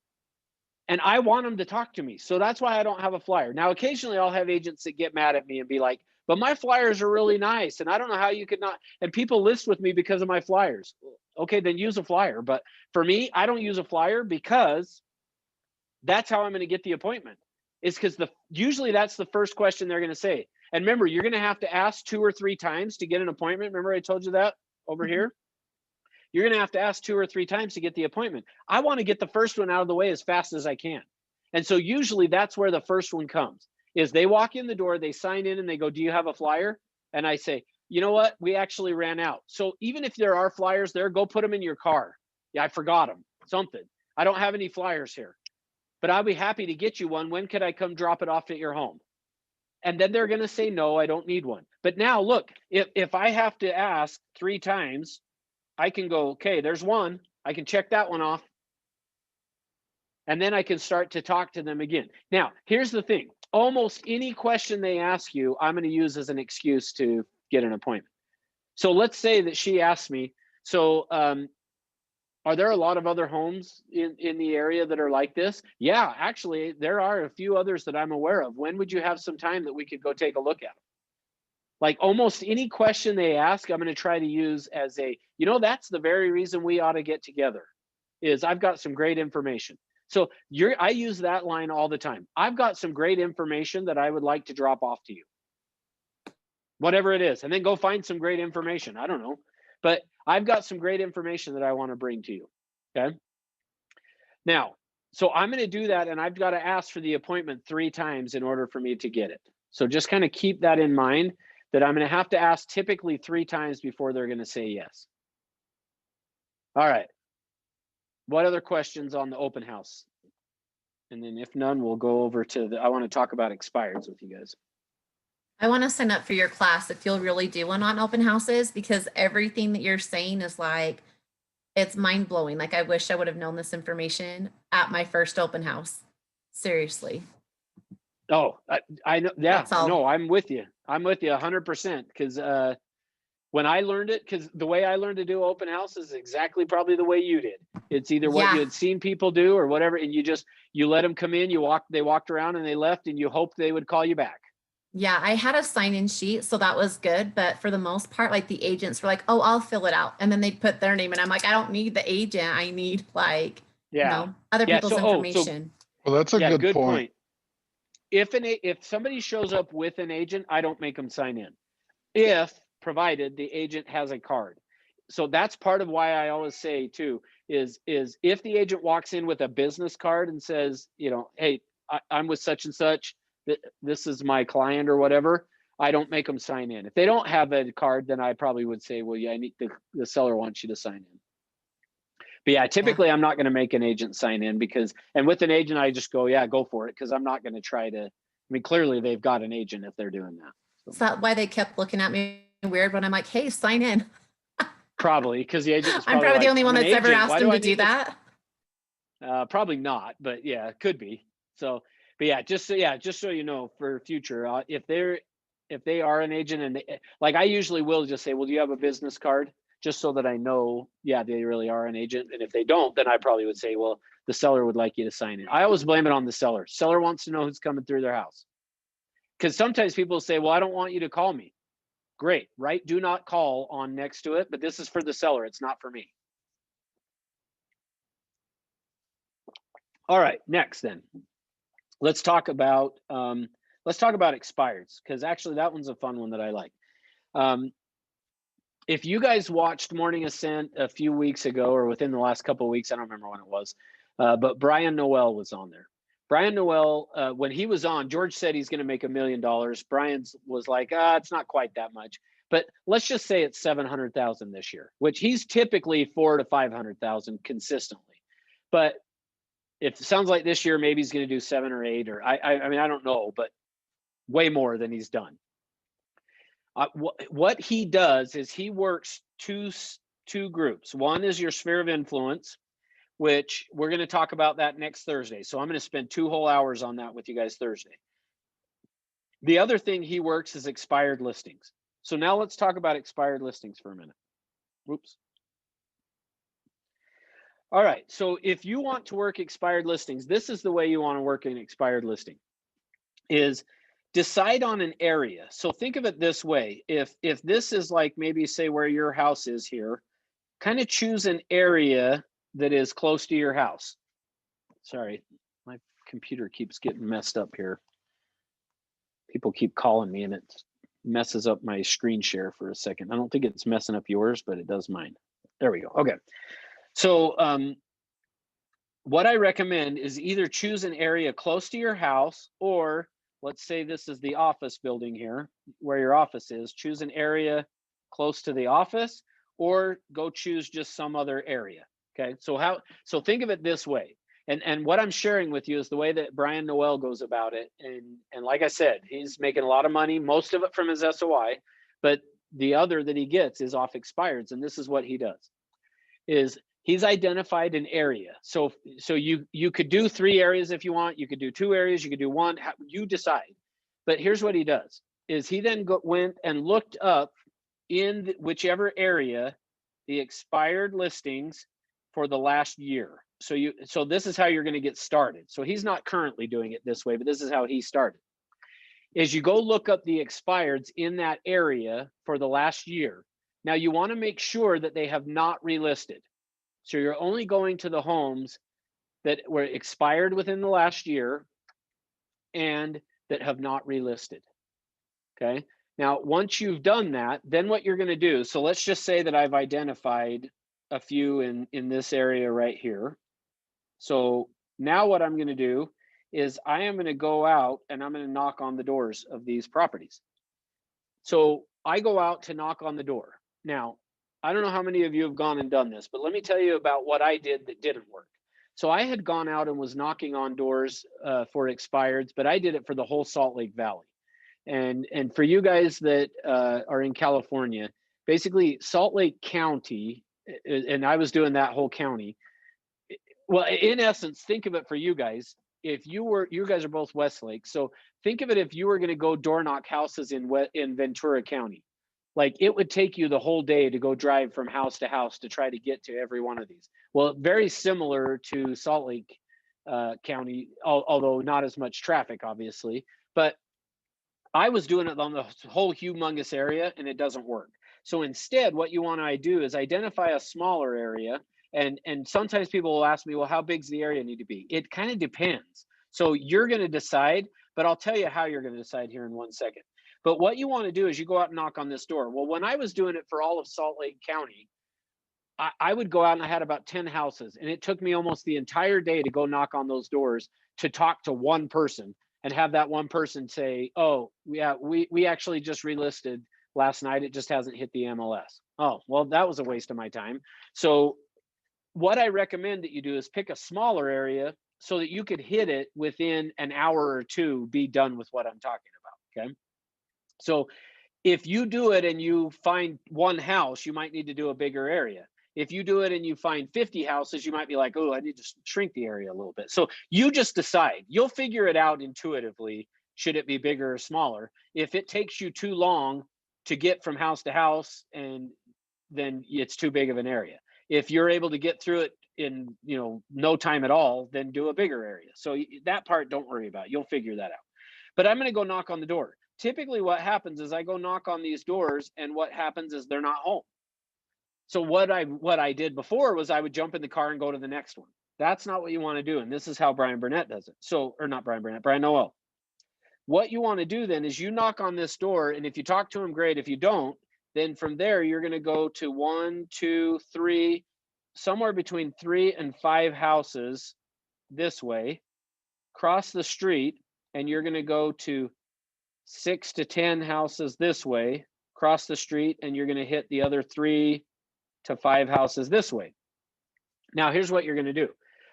[SPEAKER 1] And I want them to talk to me. So that's why I don't have a flyer. Now, occasionally I'll have agents that get mad at me and be like, but my flyers are really nice. And I don't know how you could not, and people list with me because of my flyers. Okay, then use a flyer. But for me, I don't use a flyer because that's how I'm going to get the appointment. Is because usually that's the first question they're going to say. And remember, you're going to have to ask 2 or 3 times to get an appointment. Remember I told you that over here? You're going to have to ask 2 or 3 times to get the appointment. I want to get the first one out of the way as fast as I can. And so usually that's where the first one comes, is they walk in the door, they sign in and they go, do you have a flyer? And I say, you know what? We actually ran out. So even if there are flyers there, go put them in your car. Yeah, I forgot them, something. I don't have any flyers here, but I'll be happy to get you one. When could I come drop it off at your home? And then they're going to say, no, I don't need one. But now look, if I have to ask 3 times, I can go, okay, there's one. I can check that one off. And then I can start to talk to them again. Now, here's the thing. Almost any question they ask you, I'm going to use as an excuse to get an appointment. So let's say that she asked me, so are there a lot of other homes in the area that are like this? Yeah, actually, there are a few others that I'm aware of. When would you have some time that we could go take a look at them? Like almost any question they ask, I'm going to try to use as a, that's the very reason we ought to get together, is I've got some great information. So I use that line all the time. I've got some great information that I would like to drop off to you. Whatever it is, and then go find some great information. I don't know, but I've got some great information that I want to bring to you. Okay. Now, So I'm going to do that, and I've got to ask for the appointment 3 times in order for me to get it. So just kind of keep that in mind, that I'm going to have to ask typically 3 times before they're going to say yes. All right. What other questions on the open house? And then if none, we'll go over to I want to talk about expireds with you guys.
[SPEAKER 4] I want to sign up for your class if you'll really do one on open houses, because everything that you're saying is like, it's mind blowing. Like, I wish I would have known this information at my first open house. Seriously.
[SPEAKER 1] Oh, I know. Yeah,
[SPEAKER 4] That's all.
[SPEAKER 1] no, I'm with you. I'm with you 100%. Because when I learned it, because the way I learned to do open house is exactly probably the way you did. It's either what
[SPEAKER 4] Yeah.
[SPEAKER 1] you had seen people do or whatever, and you let them come in. They walked around and they left, and you hoped they would call you back.
[SPEAKER 4] Yeah, I had a sign-in sheet, so that was good. But for the most part, like, the agents were like, "Oh, I'll fill it out," and then they put their name, and I'm like, "I don't need the agent. I need, like,
[SPEAKER 1] Yeah.
[SPEAKER 4] other
[SPEAKER 1] Yeah,
[SPEAKER 4] people's
[SPEAKER 1] so-
[SPEAKER 4] information."
[SPEAKER 2] Well, that's a
[SPEAKER 1] Yeah,
[SPEAKER 2] good point.
[SPEAKER 1] If somebody shows up with an agent, I don't make them sign in, if provided the agent has a card. So that's part of why I always say too is if the agent walks in with a business card and says, hey, I'm with such and such, this is my client or whatever, I don't make them sign in. If they don't have a card, then I probably would say, well, yeah, I need the seller wants you to sign in. But yeah, typically I'm not going to make an agent sign in and with an agent, I just go, yeah, go for it. Because I'm not going to try to, clearly they've got an agent if they're doing that. So.
[SPEAKER 4] Is that why they kept looking at me weird when I'm like, "Hey, sign in"?
[SPEAKER 1] Probably because the agent was
[SPEAKER 4] I'm probably
[SPEAKER 1] like,
[SPEAKER 4] the only one
[SPEAKER 1] "I'm an
[SPEAKER 4] that's ever
[SPEAKER 1] agent.
[SPEAKER 4] asked
[SPEAKER 1] Why
[SPEAKER 4] them
[SPEAKER 1] I
[SPEAKER 4] to do
[SPEAKER 1] need this?"
[SPEAKER 4] that.
[SPEAKER 1] Probably not, but yeah, it could be. So, but yeah, just so you know for future, if they are an agent and like I usually will just say, well, do you have a business card? Just so that I know, yeah, they really are an agent. And if they don't, then I probably would say, well, the seller would like you to sign in. I always blame it on the seller. Seller wants to know who's coming through their house. Because sometimes people say, well, I don't want you to call me. Great, right? Do not call on next to it, but this is for the seller. It's not for me. All right, next then. Let's talk about expireds, because actually that one's a fun one that I like. If you guys watched Morning Ascent a few weeks ago or within the last couple of weeks, I don't remember when it was, but Brian Noel was on there. Brian Noel, when he was on, George said he's going to make $1 million. Brian was like, it's not quite that much, but let's just say it's 700,000 this year, which he's typically 400,000 to 500,000 consistently. But if it sounds like this year, maybe he's going to do 7 or 8, or I mean, I don't know, but way more than he's done. What he does is he works two groups. One is your sphere of influence, which we're going to talk about that next Thursday. So I'm going to spend 2 whole hours on that with you guys Thursday. The other thing he works is expired listings. So now let's talk about expired listings for a minute. Whoops. All right. So if you want to work expired listings, this is the way you want to work an expired listing. Is decide on an area. So think of it this way. If this is like maybe say where your house is here, kind of choose an area that is close to your house. Sorry, my computer keeps getting messed up here. People keep calling me and it messes up my screen share for a second. I don't think it's messing up yours, but it does mine. There we go. Okay. So what I recommend is either choose an area close to your house, or let's say this is the office building here where your office is, choose an area close to the office, or go choose just some other area. Okay, so think of it this way. And what I'm sharing with you is the way that Brian Noel goes about it. And like I said, he's making a lot of money, most of it from his SOI, but the other that he gets is off expireds. And this is what he does, is he's identified an area. So you could do 3 areas if you want, you could do 2 areas, you could do 1, you decide. But here's what he does, is he then went and looked up in whichever area the expired listings for the last year. So this is how you're going to get started. So he's not currently doing it this way, but this is how he started. Is you go look up the expireds in that area for the last year. Now you want to make sure that they have not relisted. So you're only going to the homes that were expired within the last year and that have not relisted. Okay. Now, once you've done that, then what you're going to do, so let's just say that I've identified a few in this area right here. So Now what I'm going to do is I am going to go out and I'm going to knock on the doors of these properties. So I go out to knock on the door. Now, I don't know how many of you have gone and done this, but let me tell you about what I did that didn't work. So I had gone out and was knocking on doors for expireds, but I did it for the whole Salt Lake Valley. And for you guys that are in California, basically Salt Lake County, and I was doing that whole county. Well, in essence, think of it for you guys. If you guys are both Westlake, so think of it if you were going to go door knock houses in Ventura County. Like it would take you the whole day to go drive from house to house to try to get to every one of these. Well, very similar to Salt Lake County, although not as much traffic, obviously. But I was doing it on the whole humongous area and it doesn't work. So instead, what you want to do is identify a smaller area. And sometimes people will ask me, well, how big's the area need to be? It kind of depends. So you're going to decide, but I'll tell you how you're going to decide here in 1 second. But what you want to do is you go out and knock on this door. Well, when I was doing it for all of Salt Lake County, I would go out and I had about 10 houses, and it took me almost the entire day to go knock on those doors to talk to one person and have that one person say, oh, yeah, we actually just relisted last night. It just hasn't hit the MLS. Oh, well, that was a waste of my time. So what I recommend that you do is pick a smaller area so that you could hit it within an hour or two, be done with what I'm talking about, okay? So if you do it and you find one house, you might need to do a bigger area. If you do it and you find 50 houses, you might be like, oh, I need to shrink the area a little bit. So you just decide. You'll figure it out intuitively. Should it be bigger or smaller? If it takes you too long to get from house to house, and then it's too big of an area. If you're able to get through it in no time at all, then do a bigger area. So that part, don't worry about. You'll figure that out. But I'm going to go knock on the door. Typically what happens is I go knock on these doors, and what happens is they're not home. So what I did before was I would jump in the car and go to the next one. That's not what you want to do. And this is how Brian Burnett does it. So, or not Brian Burnett, Brian Noel. What you want to do then is you knock on this door, and if you talk to him, great. If you don't, then from there, you're going to go to 1, 2, 3, somewhere between 3 and 5 houses this way, cross the street, and you're going to go to 6 to 10 houses this way, cross the street, and you're going to hit the other 3 to 5 houses this way. Now, here's what you're going to do.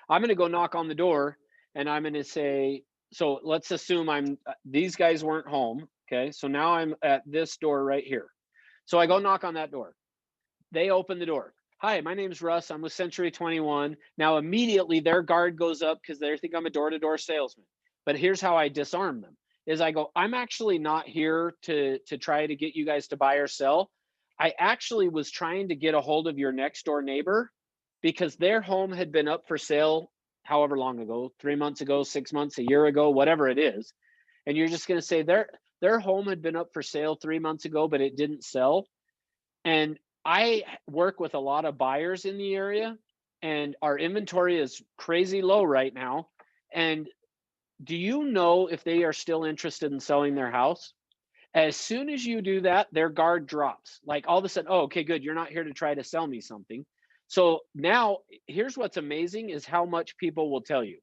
[SPEAKER 1] I'm going to go knock on the door, and I'm going to say, so let's assume these guys weren't home. Okay. So now I'm at this door right here. So I go knock on that door. They open the door. Hi, my name's Russ. I'm with Century 21. Now, immediately their guard goes up because they think I'm a door-to-door salesman. But here's how I disarm them is I go, I'm actually not here to try to get you guys to buy or sell. I actually was trying to get a hold of your next door neighbor because their home had been up for sale however long ago, 3 months ago, 6 months, a year ago, whatever it is. And you're just going to say their home had been up for sale 3 months ago, but it didn't sell. And I work with a lot of buyers in the area, and our inventory is crazy low right now. And do you know if they are still interested in selling their house? As soon as you do that, their guard drops. Like all of a sudden, oh, okay, good. You're not here to try to sell me something. So now here's what's amazing is how much people will tell you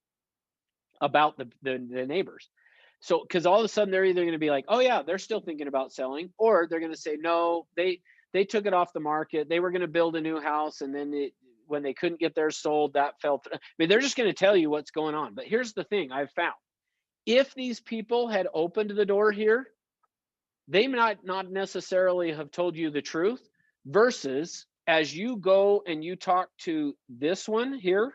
[SPEAKER 1] about the neighbors. So, because all of a sudden they're either going to be like, oh yeah, they're still thinking about selling, or they're going to say, no, they took it off the market. They were going to build a new house, and then when they couldn't get theirs sold, that fell through. I mean, they're just going to tell you what's going on. But here's the thing I've found. If these people had opened the door here, they might not necessarily have told you the truth, versus as you go and you talk to this one here,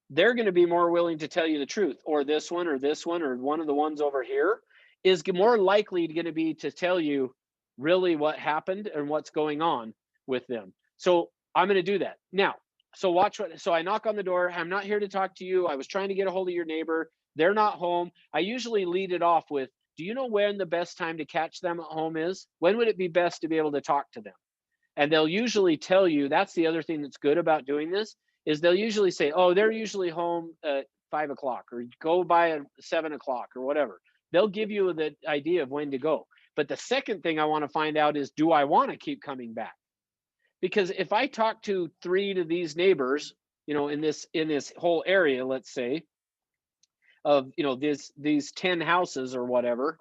[SPEAKER 1] they're going to be more willing to tell you the truth, or this one, or one of the ones over here is more likely going to be to tell you really what happened and what's going on with them. So I'm going to do that now. So so I knock on the door. I'm not here to talk to you. I was trying to get a hold of your neighbor. They're not home. I usually lead it off with, do you know when the best time to catch them at home is? When would it be best to be able to talk to them? And they'll usually tell you, that's the other thing that's good about doing this, is they'll usually say, oh, they're usually home at 5 o'clock, or go by at 7 o'clock, or whatever. They'll give you the idea of when to go. But the second thing I want to find out is, do I want to keep coming back? Because if I talk to 3 of these neighbors, in this whole area, let's say, of, you know, these 10 houses or whatever,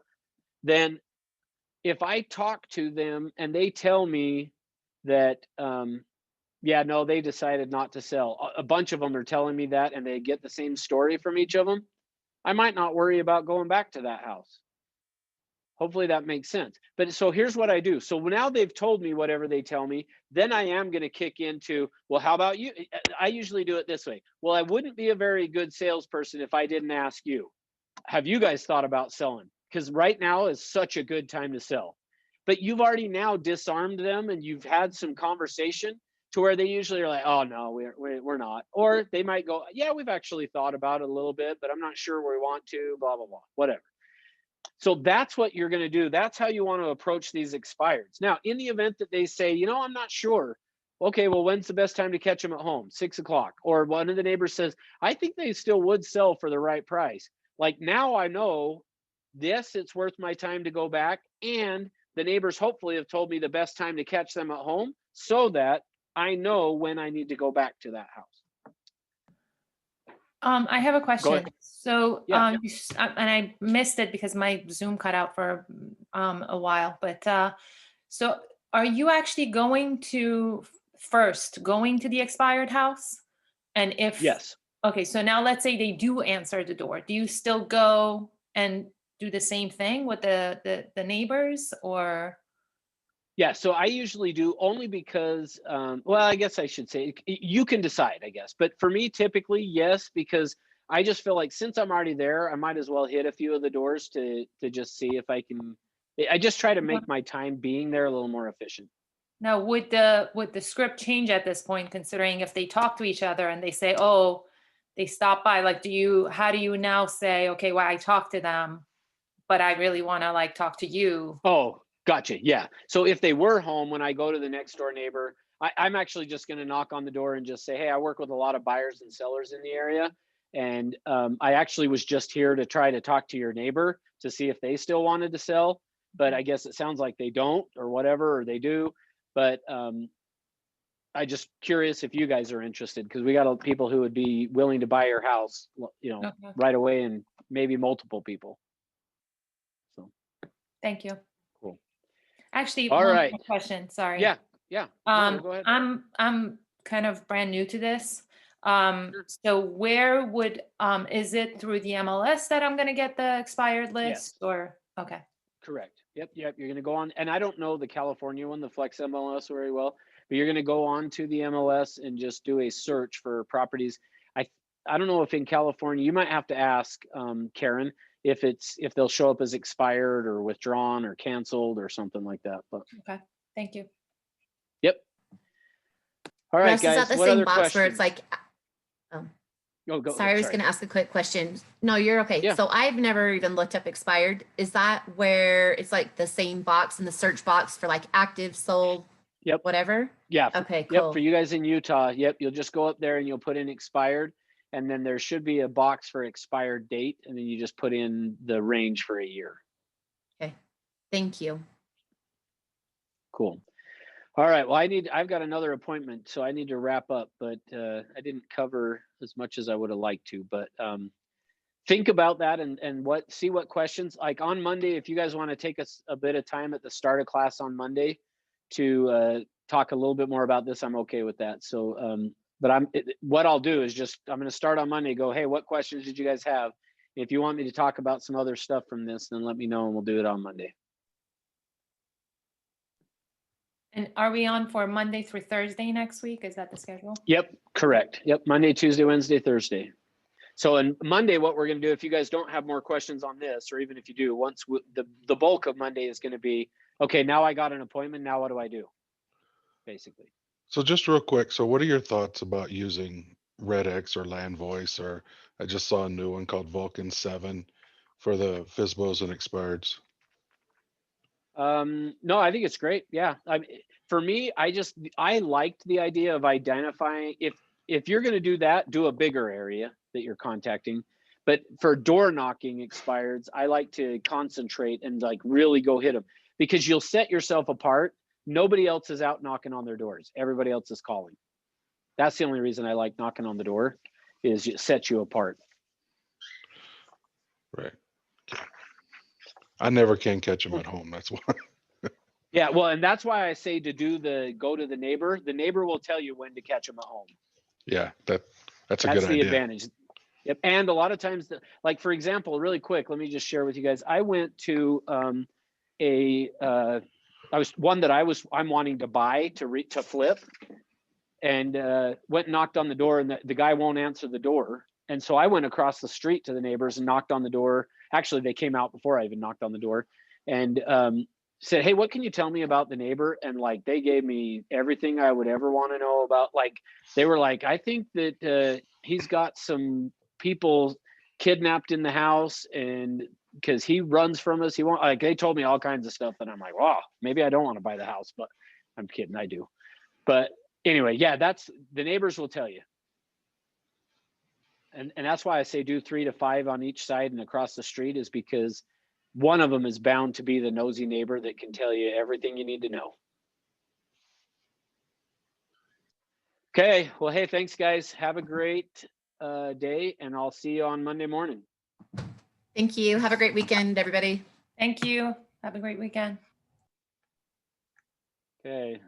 [SPEAKER 1] then if I talk to them and they tell me that, yeah, no, they decided not to sell. A bunch of them are telling me that, and they get the same story from each of them. I might not worry about going back to that house. Hopefully that makes sense. But so here's what I do. So now they've told me whatever they tell me, then I am going to kick into, well, how about you? I usually do it this way. Well, I wouldn't be a very good salesperson if I didn't ask you. Have you guys thought about selling? Because right now is such a good time to sell. But you've already now disarmed them and you've had some conversation to where they usually are like, oh no, we're not. Or they might go, yeah, we've actually thought about it a little bit, but I'm not sure we want to, blah, blah, blah, whatever. So that's what you're going to do. That's how you want to approach these expireds. Now, in the event that they say, you know, I'm not sure. Okay, well, when's the best time to catch them at home? 6 o'clock. Or one of the neighbors says, I think they still would sell for the right price. Like now I know, yes, it's worth my time to go back. And the neighbors hopefully have told me the best time to catch them at home so that I know when I need to go back to that house.
[SPEAKER 3] I have a question.
[SPEAKER 1] ahead.
[SPEAKER 3] So,
[SPEAKER 1] Yeah.
[SPEAKER 3] and I missed it because my Zoom cut out for a while, but so are you actually going to the expired house? And if,
[SPEAKER 1] Yes.
[SPEAKER 3] okay, so now let's say they do answer the door. Do you still go and do the same thing with the neighbors, or?
[SPEAKER 1] Yeah, so I usually do only because, well, I guess I should say you can decide, I guess. But for me, typically, yes, because I just feel like since I'm already there, I might as well hit a few of the doors to just see if I can. I just try to make my time being there a little more efficient.
[SPEAKER 3] Now, would the script change at this point, considering if they talk to each other and they say, oh, they stop by, like, how do you now say, okay, well, I talked to them, but I really want to like talk to you?
[SPEAKER 1] Oh, gotcha. Yeah. So if they were home when I go to the next door neighbor, I'm actually just going to knock on the door and just say, hey, I work with a lot of buyers and sellers in the area. And I actually was just here to try to talk to your neighbor to see if they still wanted to sell. But I guess it sounds like they don't or whatever, or they do. But I just curious if you guys are interested, because we got people who would be willing to buy your house, you know,
[SPEAKER 3] Okay.
[SPEAKER 1] right away, and maybe multiple people. So
[SPEAKER 3] Thank you.
[SPEAKER 1] cool.
[SPEAKER 3] Actually,
[SPEAKER 1] All
[SPEAKER 3] one
[SPEAKER 1] right.
[SPEAKER 3] more question. Sorry.
[SPEAKER 1] Yeah. No, go ahead.
[SPEAKER 3] I'm kind of brand new to this. So where would is it through the MLS that I'm gonna get the expired list, or okay?
[SPEAKER 1] Correct. Yep. You're going to go on, and I don't know the California one, the Flex MLS, very well, but you're going to go on to the MLS and just do a search for properties. I don't know if in California you might have to ask Karen if they'll show up as expired or withdrawn or canceled or something like that. But
[SPEAKER 3] Okay, thank you.
[SPEAKER 1] yep. All right,
[SPEAKER 4] Russ,
[SPEAKER 1] guys.
[SPEAKER 4] is that the
[SPEAKER 1] what
[SPEAKER 4] same
[SPEAKER 1] other
[SPEAKER 4] box
[SPEAKER 1] questions?
[SPEAKER 4] where it's like,
[SPEAKER 1] Oh, go.
[SPEAKER 4] sorry, I was going to ask a quick question. No, you're okay.
[SPEAKER 1] Yeah.
[SPEAKER 4] So I've never even looked up expired. Is that where it's like the same box in the search box for like active, sold,
[SPEAKER 1] Yep.
[SPEAKER 4] whatever?
[SPEAKER 1] Yeah.
[SPEAKER 4] Okay,
[SPEAKER 1] Yep.
[SPEAKER 4] cool.
[SPEAKER 1] For you guys in Utah, yep. You'll just go up there and you'll put in expired, and then there should be a box for expired date, and then you just put in the range for a year.
[SPEAKER 4] Okay. Thank you.
[SPEAKER 1] Cool. All right. Well, I've got another appointment, so I need to wrap up, but I didn't cover as much as I would have liked to, but think about that and see what questions, like on Monday, if you guys want to take us a bit of time at the start of class on Monday to talk a little bit more about this, I'm okay with that. So, but what I'll do is I'm going to start on Monday, go, hey, what questions did you guys have? If you want me to talk about some other stuff from this, then let me know and we'll do it on Monday.
[SPEAKER 3] And are we on for Monday through Thursday next week? Is that the schedule?
[SPEAKER 1] Yep, correct. Yep, Monday, Tuesday, Wednesday, Thursday. So on Monday, what we're going to do, if you guys don't have more questions on this, or even if you do, the bulk of Monday is going to be, okay, now I got an appointment. Now what do I do? Basically.
[SPEAKER 2] So just real quick, so what are your thoughts about using RedX or LandVoice, or I just saw a new one called Vulcan 7 for the FSBOs and expireds?
[SPEAKER 1] No, I think it's great. Yeah. For me, I liked the idea of identifying, if you're going to do that, do a bigger area that you're contacting. But for door knocking expireds, I like to concentrate and like really go hit them, because you'll set yourself apart. Nobody else is out knocking on their doors. Everybody else is calling. That's the only reason I like knocking on the door, is it sets you apart.
[SPEAKER 2] Right. I never can catch them at home. That's why.
[SPEAKER 1] Yeah, well, and that's why I say to do go to the neighbor. The neighbor will tell you when to catch them at home.
[SPEAKER 2] Yeah, that's a
[SPEAKER 1] That's
[SPEAKER 2] good
[SPEAKER 1] the
[SPEAKER 2] idea.
[SPEAKER 1] advantage. Yep. And a lot of times, like for example, really quick, let me just share with you guys. I went to I'm wanting to buy to flip, and went and knocked on the door, and the guy won't answer the door. And so I went across the street to the neighbors and knocked on the door. Actually, they came out before I even knocked on the door, and said, "Hey, what can you tell me about the neighbor?" And like they gave me everything I would ever want to know about. Like they were like, "I think that he's got some people kidnapped in the house, and because he runs from us, he won't." Like they told me all kinds of stuff, and I'm like, "Wow, maybe I don't want to buy the house," but I'm kidding, I do. But anyway, yeah, that's the neighbors will tell you. And that's why I say do 3 to 5 on each side and across the street, is because one of them is bound to be the nosy neighbor that can tell you everything you need to know. Okay, well, hey, thanks guys. Have a great day, and I'll see you on Monday morning.
[SPEAKER 4] Thank you. Have a great weekend, everybody.
[SPEAKER 3] Thank you. Have a great weekend.
[SPEAKER 1] Okay.